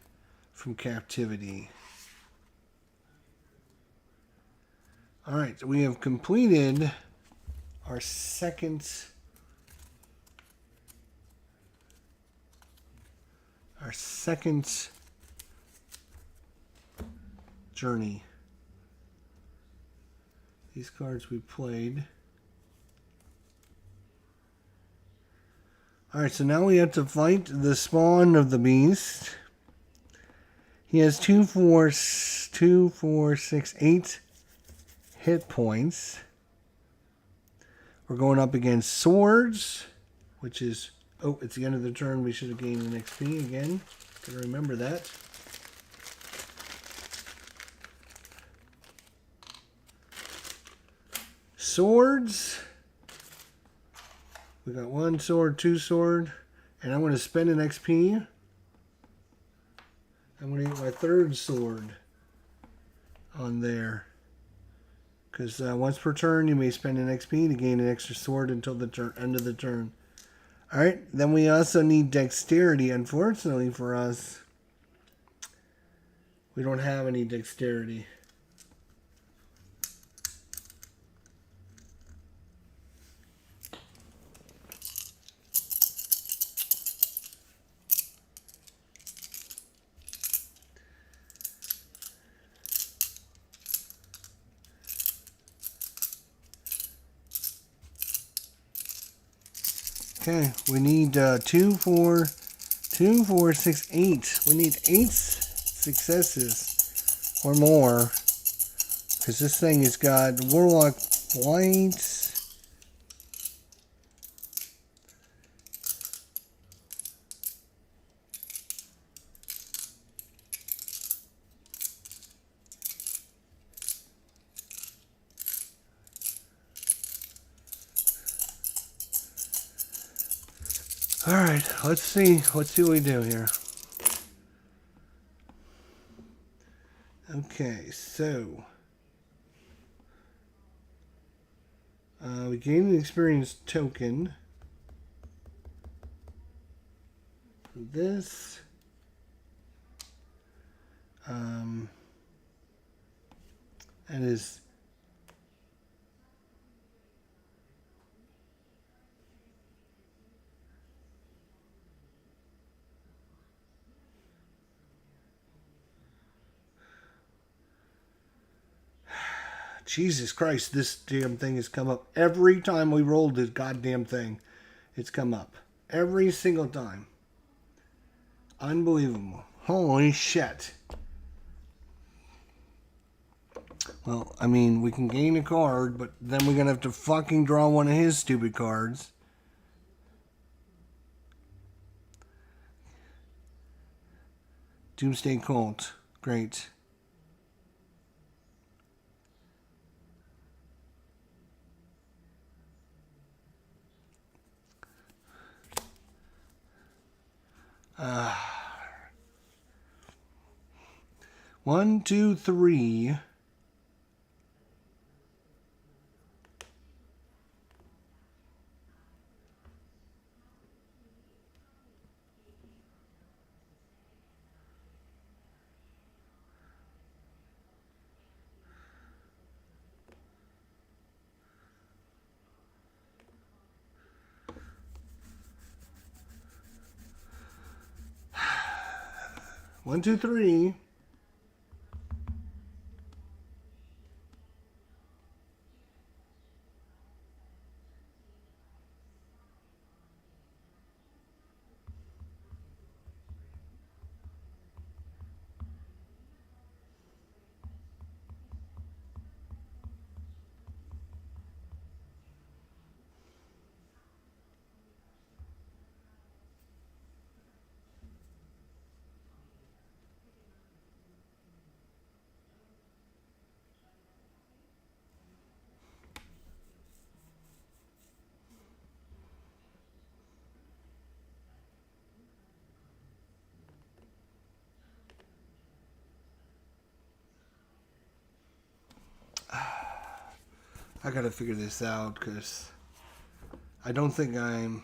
from captivity. All right, we have completed our second journey. These cards we played. Alright, so now we have to fight the spawn of the beast. He has 2, 4, 6, 8 hit points. We're going up against swords, which is, oh, it's the end of the turn. We should have gained an XP again. Gotta remember that. Swords. We got 1 sword, 2 sword, and I'm going to spend an XP. I'm going to get my 3rd sword on there. Because once per turn, you may spend an XP to gain an extra sword until the end of the turn. Alright, then we also need dexterity. Unfortunately for us, we don't have any dexterity. Okay, we need 2, 4, 6, 8. We need 8 successes or more. Because this thing has got Warlock Blight. Alright, let's see what we do here. Okay, so we gain an experience token. This and is Jesus Christ, this damn thing has come up. Every time we rolled this goddamn thing, it's come up. Every single time. Unbelievable. Holy shit. Well, I mean, we can gain a card, but then we're going to have to fucking draw one of his stupid cards. Doomsday Cult. Great. One, two, three. One, two, three. I gotta figure this out because I don't think I'm.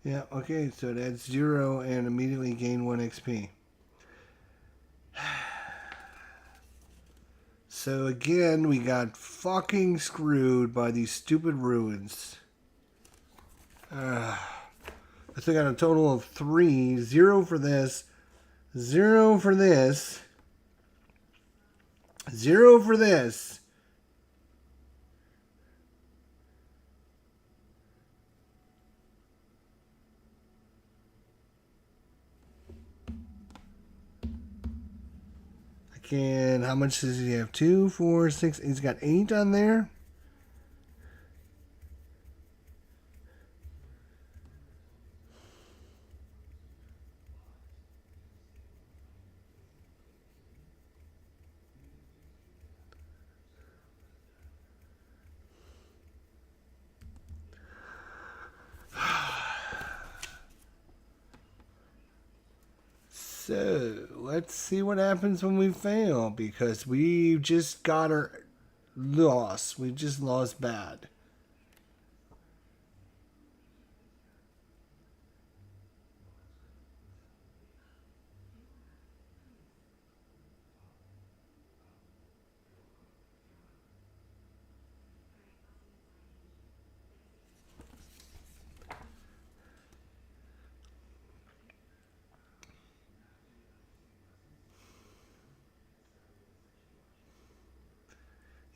Yeah, okay, so it adds 0 and immediately gain 1 XP. So again, we got fucking screwed by these stupid ruins. I think I got a total of 3. 0 for this. 0 for this. 0 for this. Again, how much does he have? 2, 4, 6. He's got 8 on there. So, let's see what happens when we fail, because we just got our loss. We just lost bad.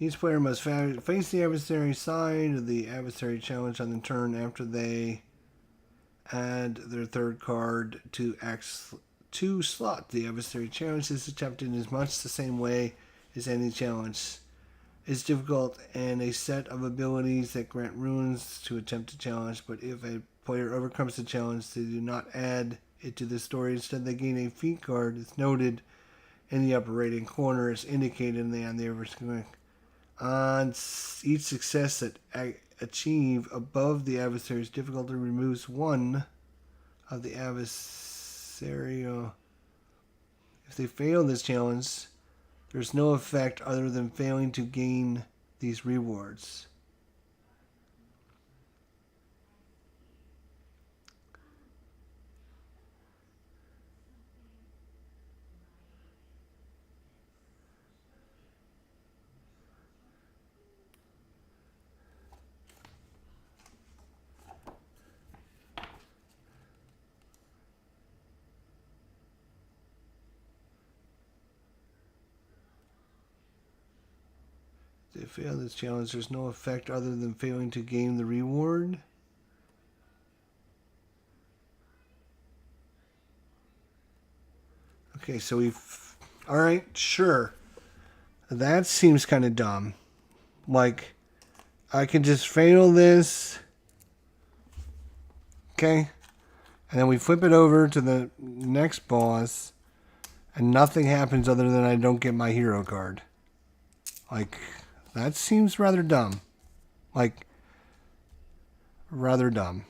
Each player must face the adversary side of the adversary challenge on the turn after they add their third card to X 2 slot. The adversary challenge is attempted in much the same way as any challenge. It's difficult and a set of abilities that grant runes to attempt a challenge, but if a player overcomes the challenge, they do not add it to the story. Instead, they gain a feat card. It's noted in the upper right hand corner as indicated on the adversary. On each success that achieve above the adversary's difficulty removes 1 of the adversarial. If they fail this challenge, there's no effect other than failing to gain these rewards. If they fail this challenge, there's no effect other than failing to gain the reward. Okay, so we've... Alright, sure. That seems kind of dumb. Like, I can just fail this. Okay. And then we flip it over to the next boss. And nothing happens other than I don't get my hero card. Like, that seems rather dumb. Like, rather dumb.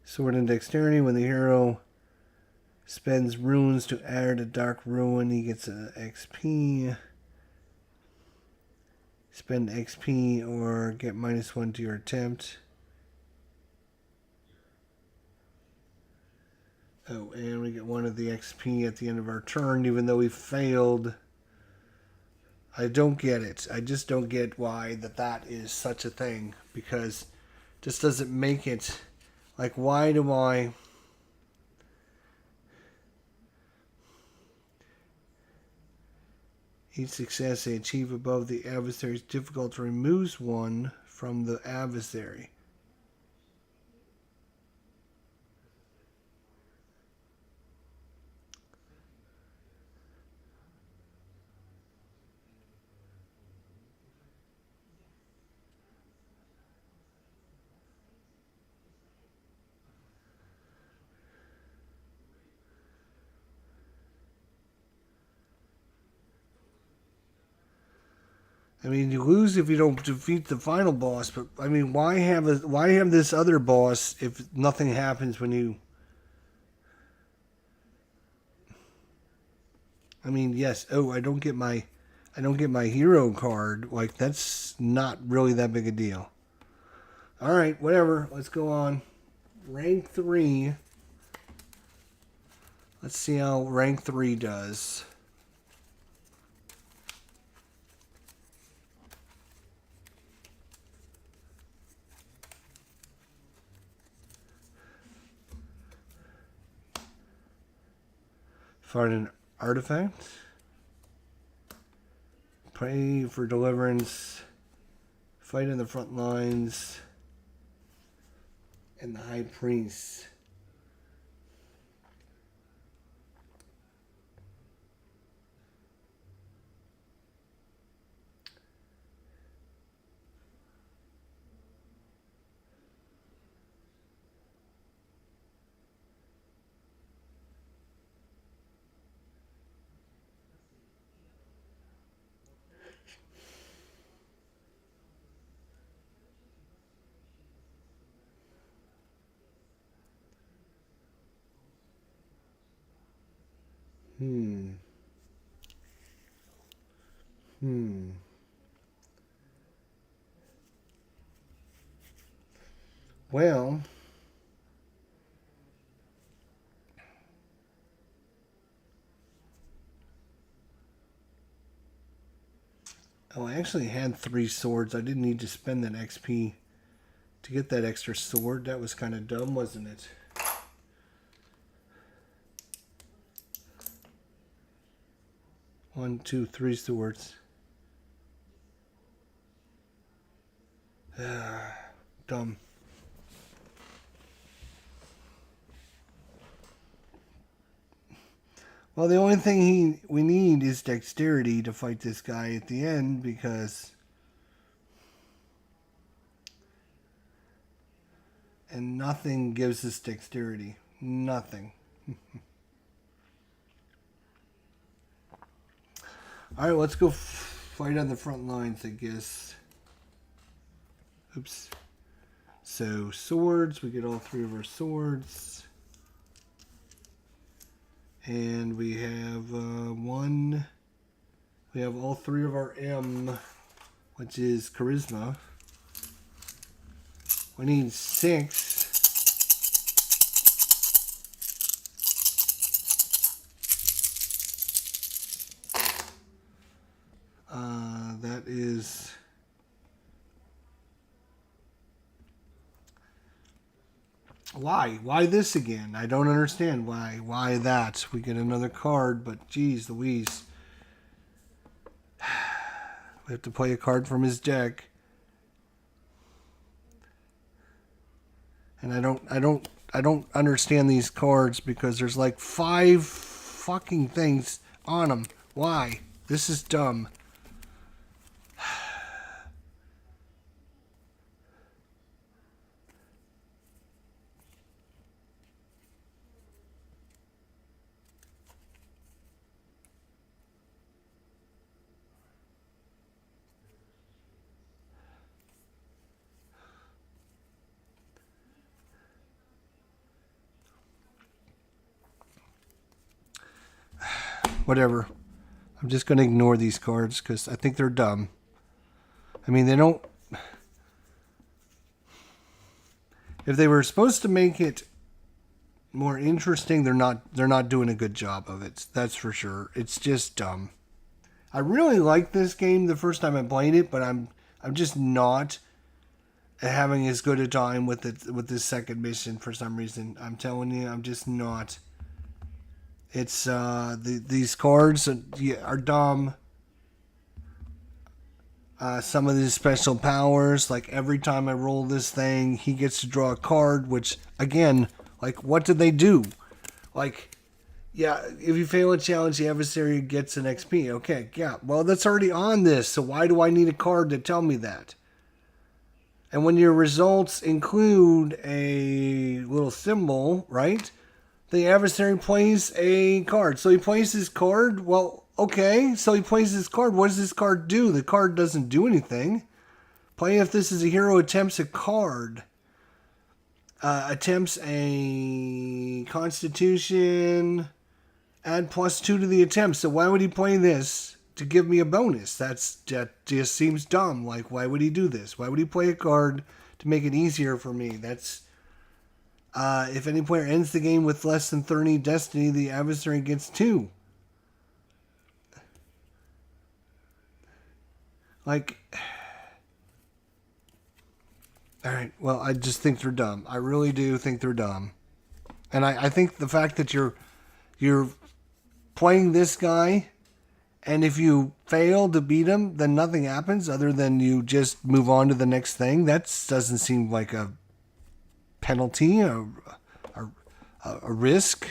Sword and Dexterity. When the hero spends runes to add a dark ruin, he gets an XP. Spend XP or get -1 to your attempt. Oh, and we get 1 of the XP at the end of our turn, even though we failed I don't get it. I just don't get why that is such a thing, because it just doesn't make it. Like, why do I... Each success they achieve above the adversary's difficulty removes one from the adversary. I mean, you lose if you don't defeat the final boss, but I mean, why have this other boss if nothing happens when you? I mean, yes. Oh, I don't get my hero card. Like, that's not really that big a deal. All right, whatever. Let's go on. Rank 3. Let's see how rank 3 does. Find an artifact. Pray for deliverance. Fight in the front lines. And the high priest. Well, I actually had 3 swords. I didn't need to spend that XP to get that extra sword. That was kind of dumb, wasn't it? One, two, 3 swords. Dumb. Well, the only thing we need is dexterity to fight this guy at the end, because... And nothing gives us dexterity. Nothing. Alright, let's go fight on the front lines, I guess. Oops. So, swords. We get all 3 of our swords. And we have we have all 3 of our M, which is charisma. We need 6. That is... Why? Why this again? I don't understand why. Why that? We get another card, but geez Louise. We have to play a card from his deck. And I don't understand these cards, because there's like 5 fucking things on them. Why? This is dumb. Whatever. I'm just going to ignore these cards because I think they're dumb. I mean, they don't... If they were supposed to make it more interesting, they're not doing a good job of it. That's for sure. It's just dumb. I really liked this game the first time I played it, but I'm just not having as good a time with it with this second mission for some reason. I'm telling you, I'm just not. It's these cards are dumb. Some of these special powers, like every time I roll this thing, he gets to draw a card, which, again, like, what did they do? Like, yeah, if you fail a challenge, the adversary gets an XP. Okay, yeah, well, that's already on this, so why do I need a card to tell me that? And when your results include a little symbol, right? The adversary plays a card. So he plays his card. Well, okay. So he plays his card. What does this card do? The card doesn't do anything. Play if this is a hero attempts a card. Attempts a constitution. Add +2 to the attempt. So why would he play this to give me a bonus? That just seems dumb. Like, why would he do this? Why would he play a card to make it easier for me? That's... if any player ends the game with less than 30 destiny, the adversary gets 2. Like, alright, well, I just think they're dumb. I really do think they're dumb. And I think the fact that you're playing this guy, and if you fail to beat him, then nothing happens other than you just move on to the next thing. That doesn't seem like a penalty, a risk.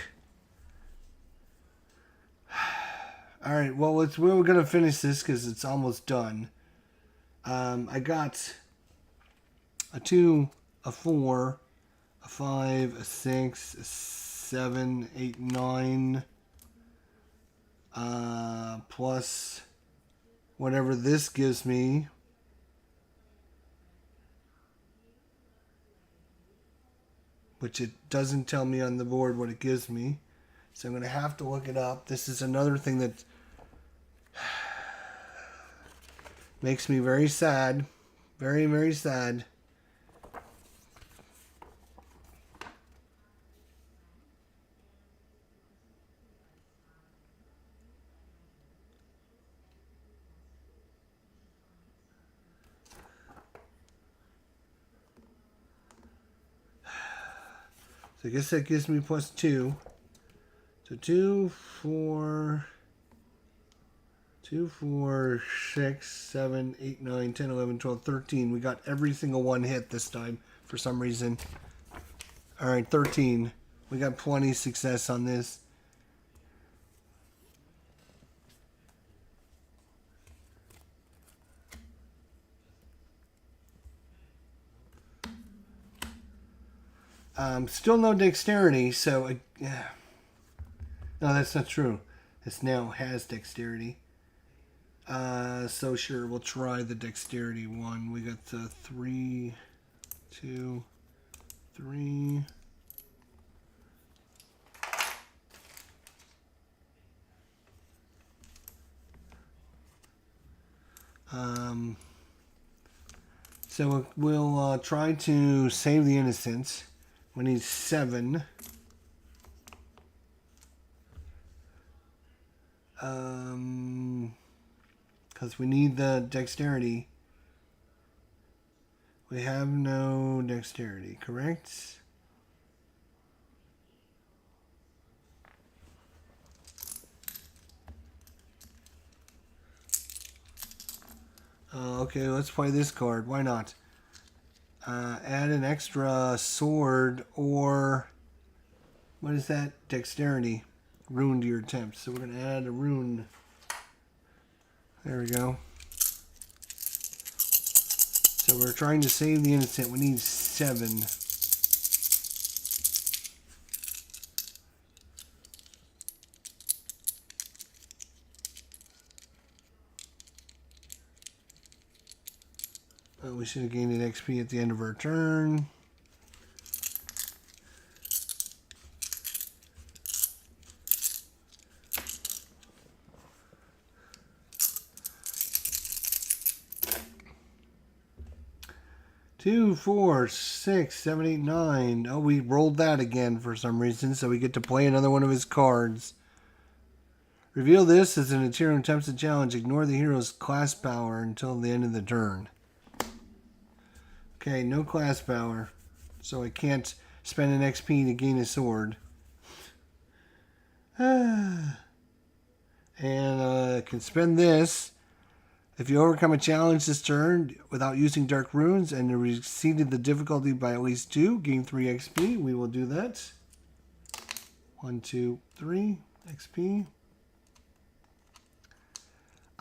All right, well, we're going to finish this because it's almost done. I got a 2, a 4, a 5, a 6, a 7, 8, 9, plus whatever this gives me. Which it doesn't tell me on the board what it gives me. So I'm going to have to look it up. This is another thing that makes me very sad. Very, very sad. So I guess that gives me +2. So 2, 4, 6, 7, 8, 9, 10, 11, 12, 13. We got every single one hit this time for some reason. All right, 13. We got plenty of success on this. Still no dexterity, so... no, that's not true. This now has dexterity. So sure, we'll try the dexterity one. We got 3, 2, 3. So we'll try to save the innocent. We need 7. Because we need the dexterity. We have no dexterity, correct? Okay, let's play this card. Why not? Add an extra sword or... What is that? Dexterity. Rune to your attempt. So we're going to add a rune. There we go. So we're trying to save the innocent. We need 7. We should have gained an XP at the end of our turn. Two, 4, 6, 7, 8, 9. Oh, we rolled that again for some reason, so we get to play another one of his cards. Reveal this as an Ethereum attempts to challenge. Ignore the hero's class power until the end of the turn. Okay, no class power. So I can't spend an XP to gain a sword. And can spend this. If you overcome a challenge this turn without using Dark Runes and exceeded the difficulty by at least 2, gain 3 XP. We will do that. 1, 2, 3 XP.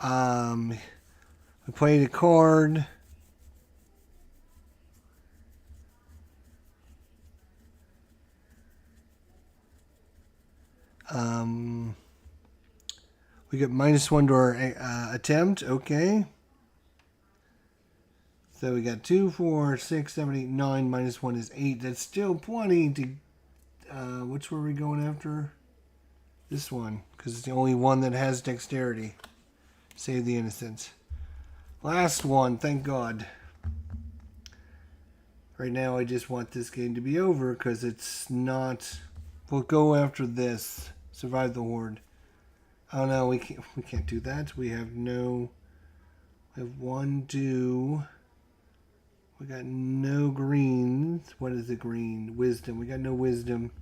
We played a card. We get -1 to our attempt. Okay. So we got 2, 4, 6, 7, 8, 9. -1 is 8. That's still plenty to... which were we going after? This one. Because it's the only one that has dexterity. Save the innocents. Last one. Thank God. Right now I just want this game to be over because it's not... We'll go after this. Survive the Horde. Oh no, we can't do that. We have no... We have 1, 2... We got no greens. What is the green? Wisdom. We got no wisdom.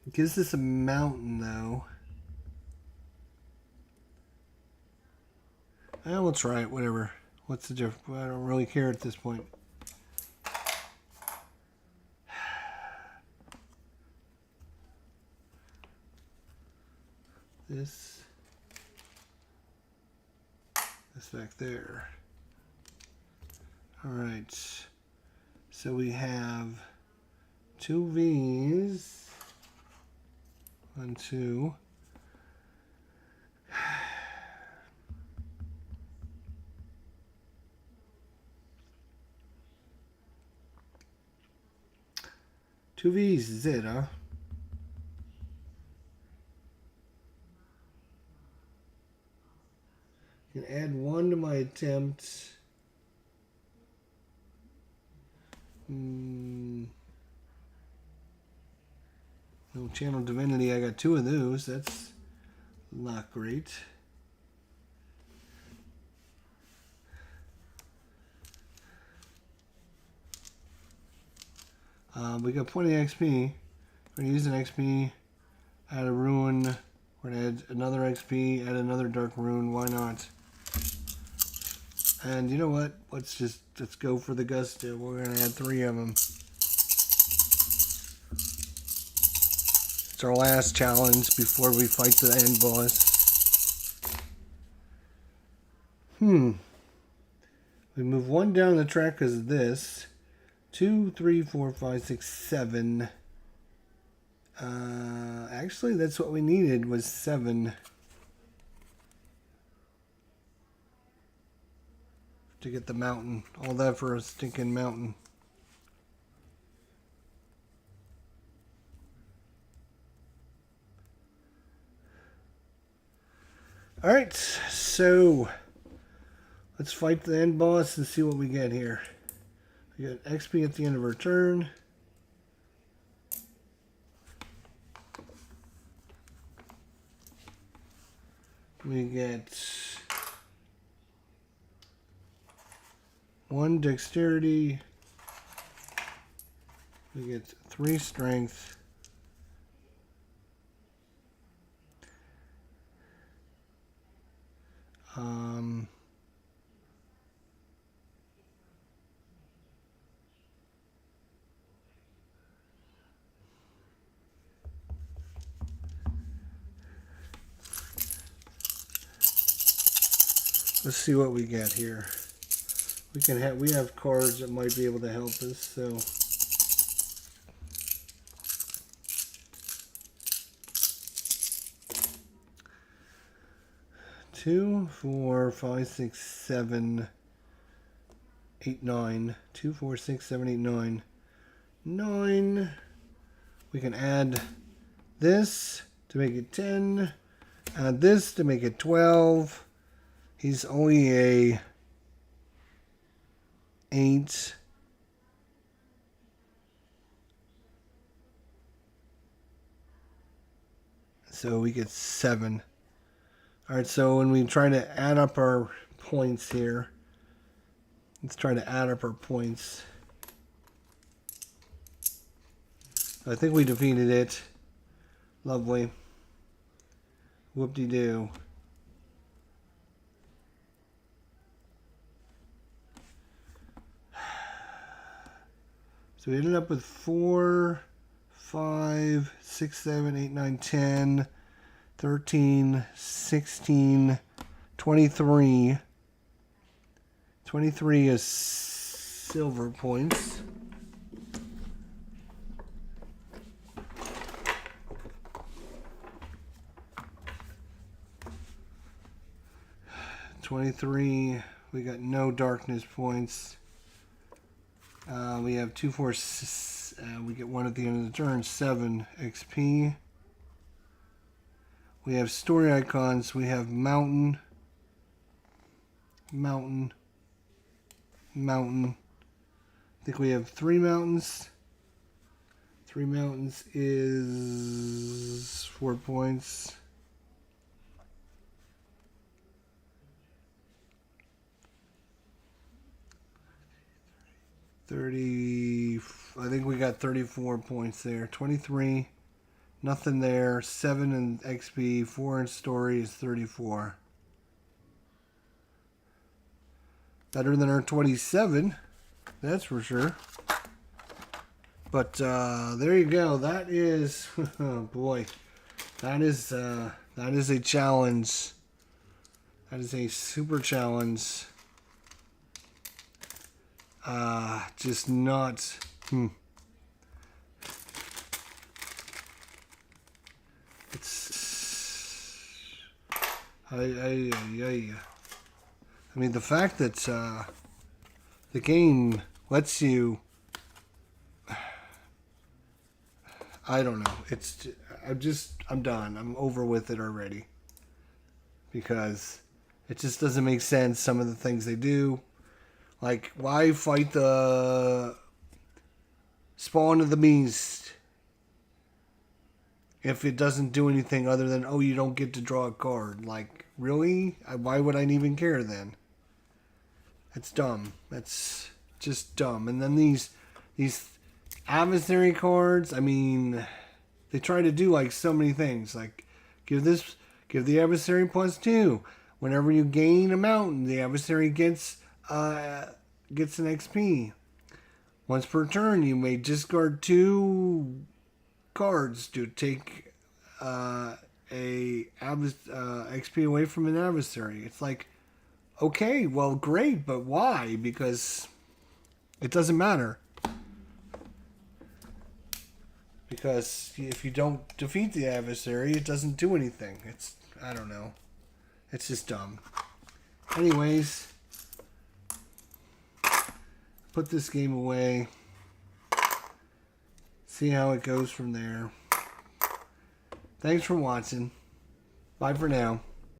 It gives us a mountain, though. We'll try it. Whatever. What's the difference? I don't really care at this point. This back there. All right. So we have 2 V's. 1, 2. Two V's is it, huh? Can add 1 to my attempt. No Channel Divinity. I got 2 of those. That's not great. We got plenty of XP. We're going to use an XP, add a rune. We're going to add another XP, add another dark rune. Why not? And you know what? Let's go for the gusto. We're going to add 3 of them. It's our last challenge before we fight the end boss. We move 1 down the track because of this. 2, 3, 4, 5, 6, 7. Actually, that's what we needed was 7. To get the mountain. All that for a stinking mountain. Alright, so let's fight the end boss and see what we get here. We got XP at the end of our turn. We get 1 dexterity. We get 3 strength. Let's see what we get here. We have cards that might be able to help us, so 2, 4, 5, 6, 7, 8, 9. 2, 4, 6, 7, 8, 9. 9. We can add this to make it 10. Add this to make it 12. He's only a 8. So we get 7. Alright, so when we try to add up our points here, let's try to add up our points. I think we defeated it. Lovely. Whoop-de-doo. So we ended up with 4, 5, 6, 7, 8, 9, 10, 13, 16, 23. 23 is silver points. We got no darkness points. We have 2, 4, 6, we get 1 at the end of the turn, 7 XP. We have story icons. We have mountain, mountain, mountain. I think we have 3 mountains. 3 mountains is 4 points. I think we got 34 points there. 23, nothing there. 7 in XP, 4 in story is 34. Better than our 27, that's for sure. But there you go. That is, oh boy, that is a challenge. That is a super challenge. Just not. It's. I mean, the fact that the game lets you. I don't know. It's. I'm done. I'm over with it already. Because it just doesn't make sense. Some of the things they do. Like, why fight the spawn of the beast if it doesn't do anything other than, oh, you don't get to draw a card? Like, really? Why would I even care then? That's dumb. That's just dumb. And then these adversary cards, I mean, they try to do like so many things. Like, give the adversary +2. Whenever you gain a mountain, the adversary gets an XP. Once per turn, you may discard 2 cards to take a XP away from an adversary. It's like, okay, well, great, but why? Because it doesn't matter. Because if you don't defeat the adversary, it doesn't do anything. I don't know. It's just dumb. Anyways, put this game away. See how it goes from there. Thanks for watching. Bye for now.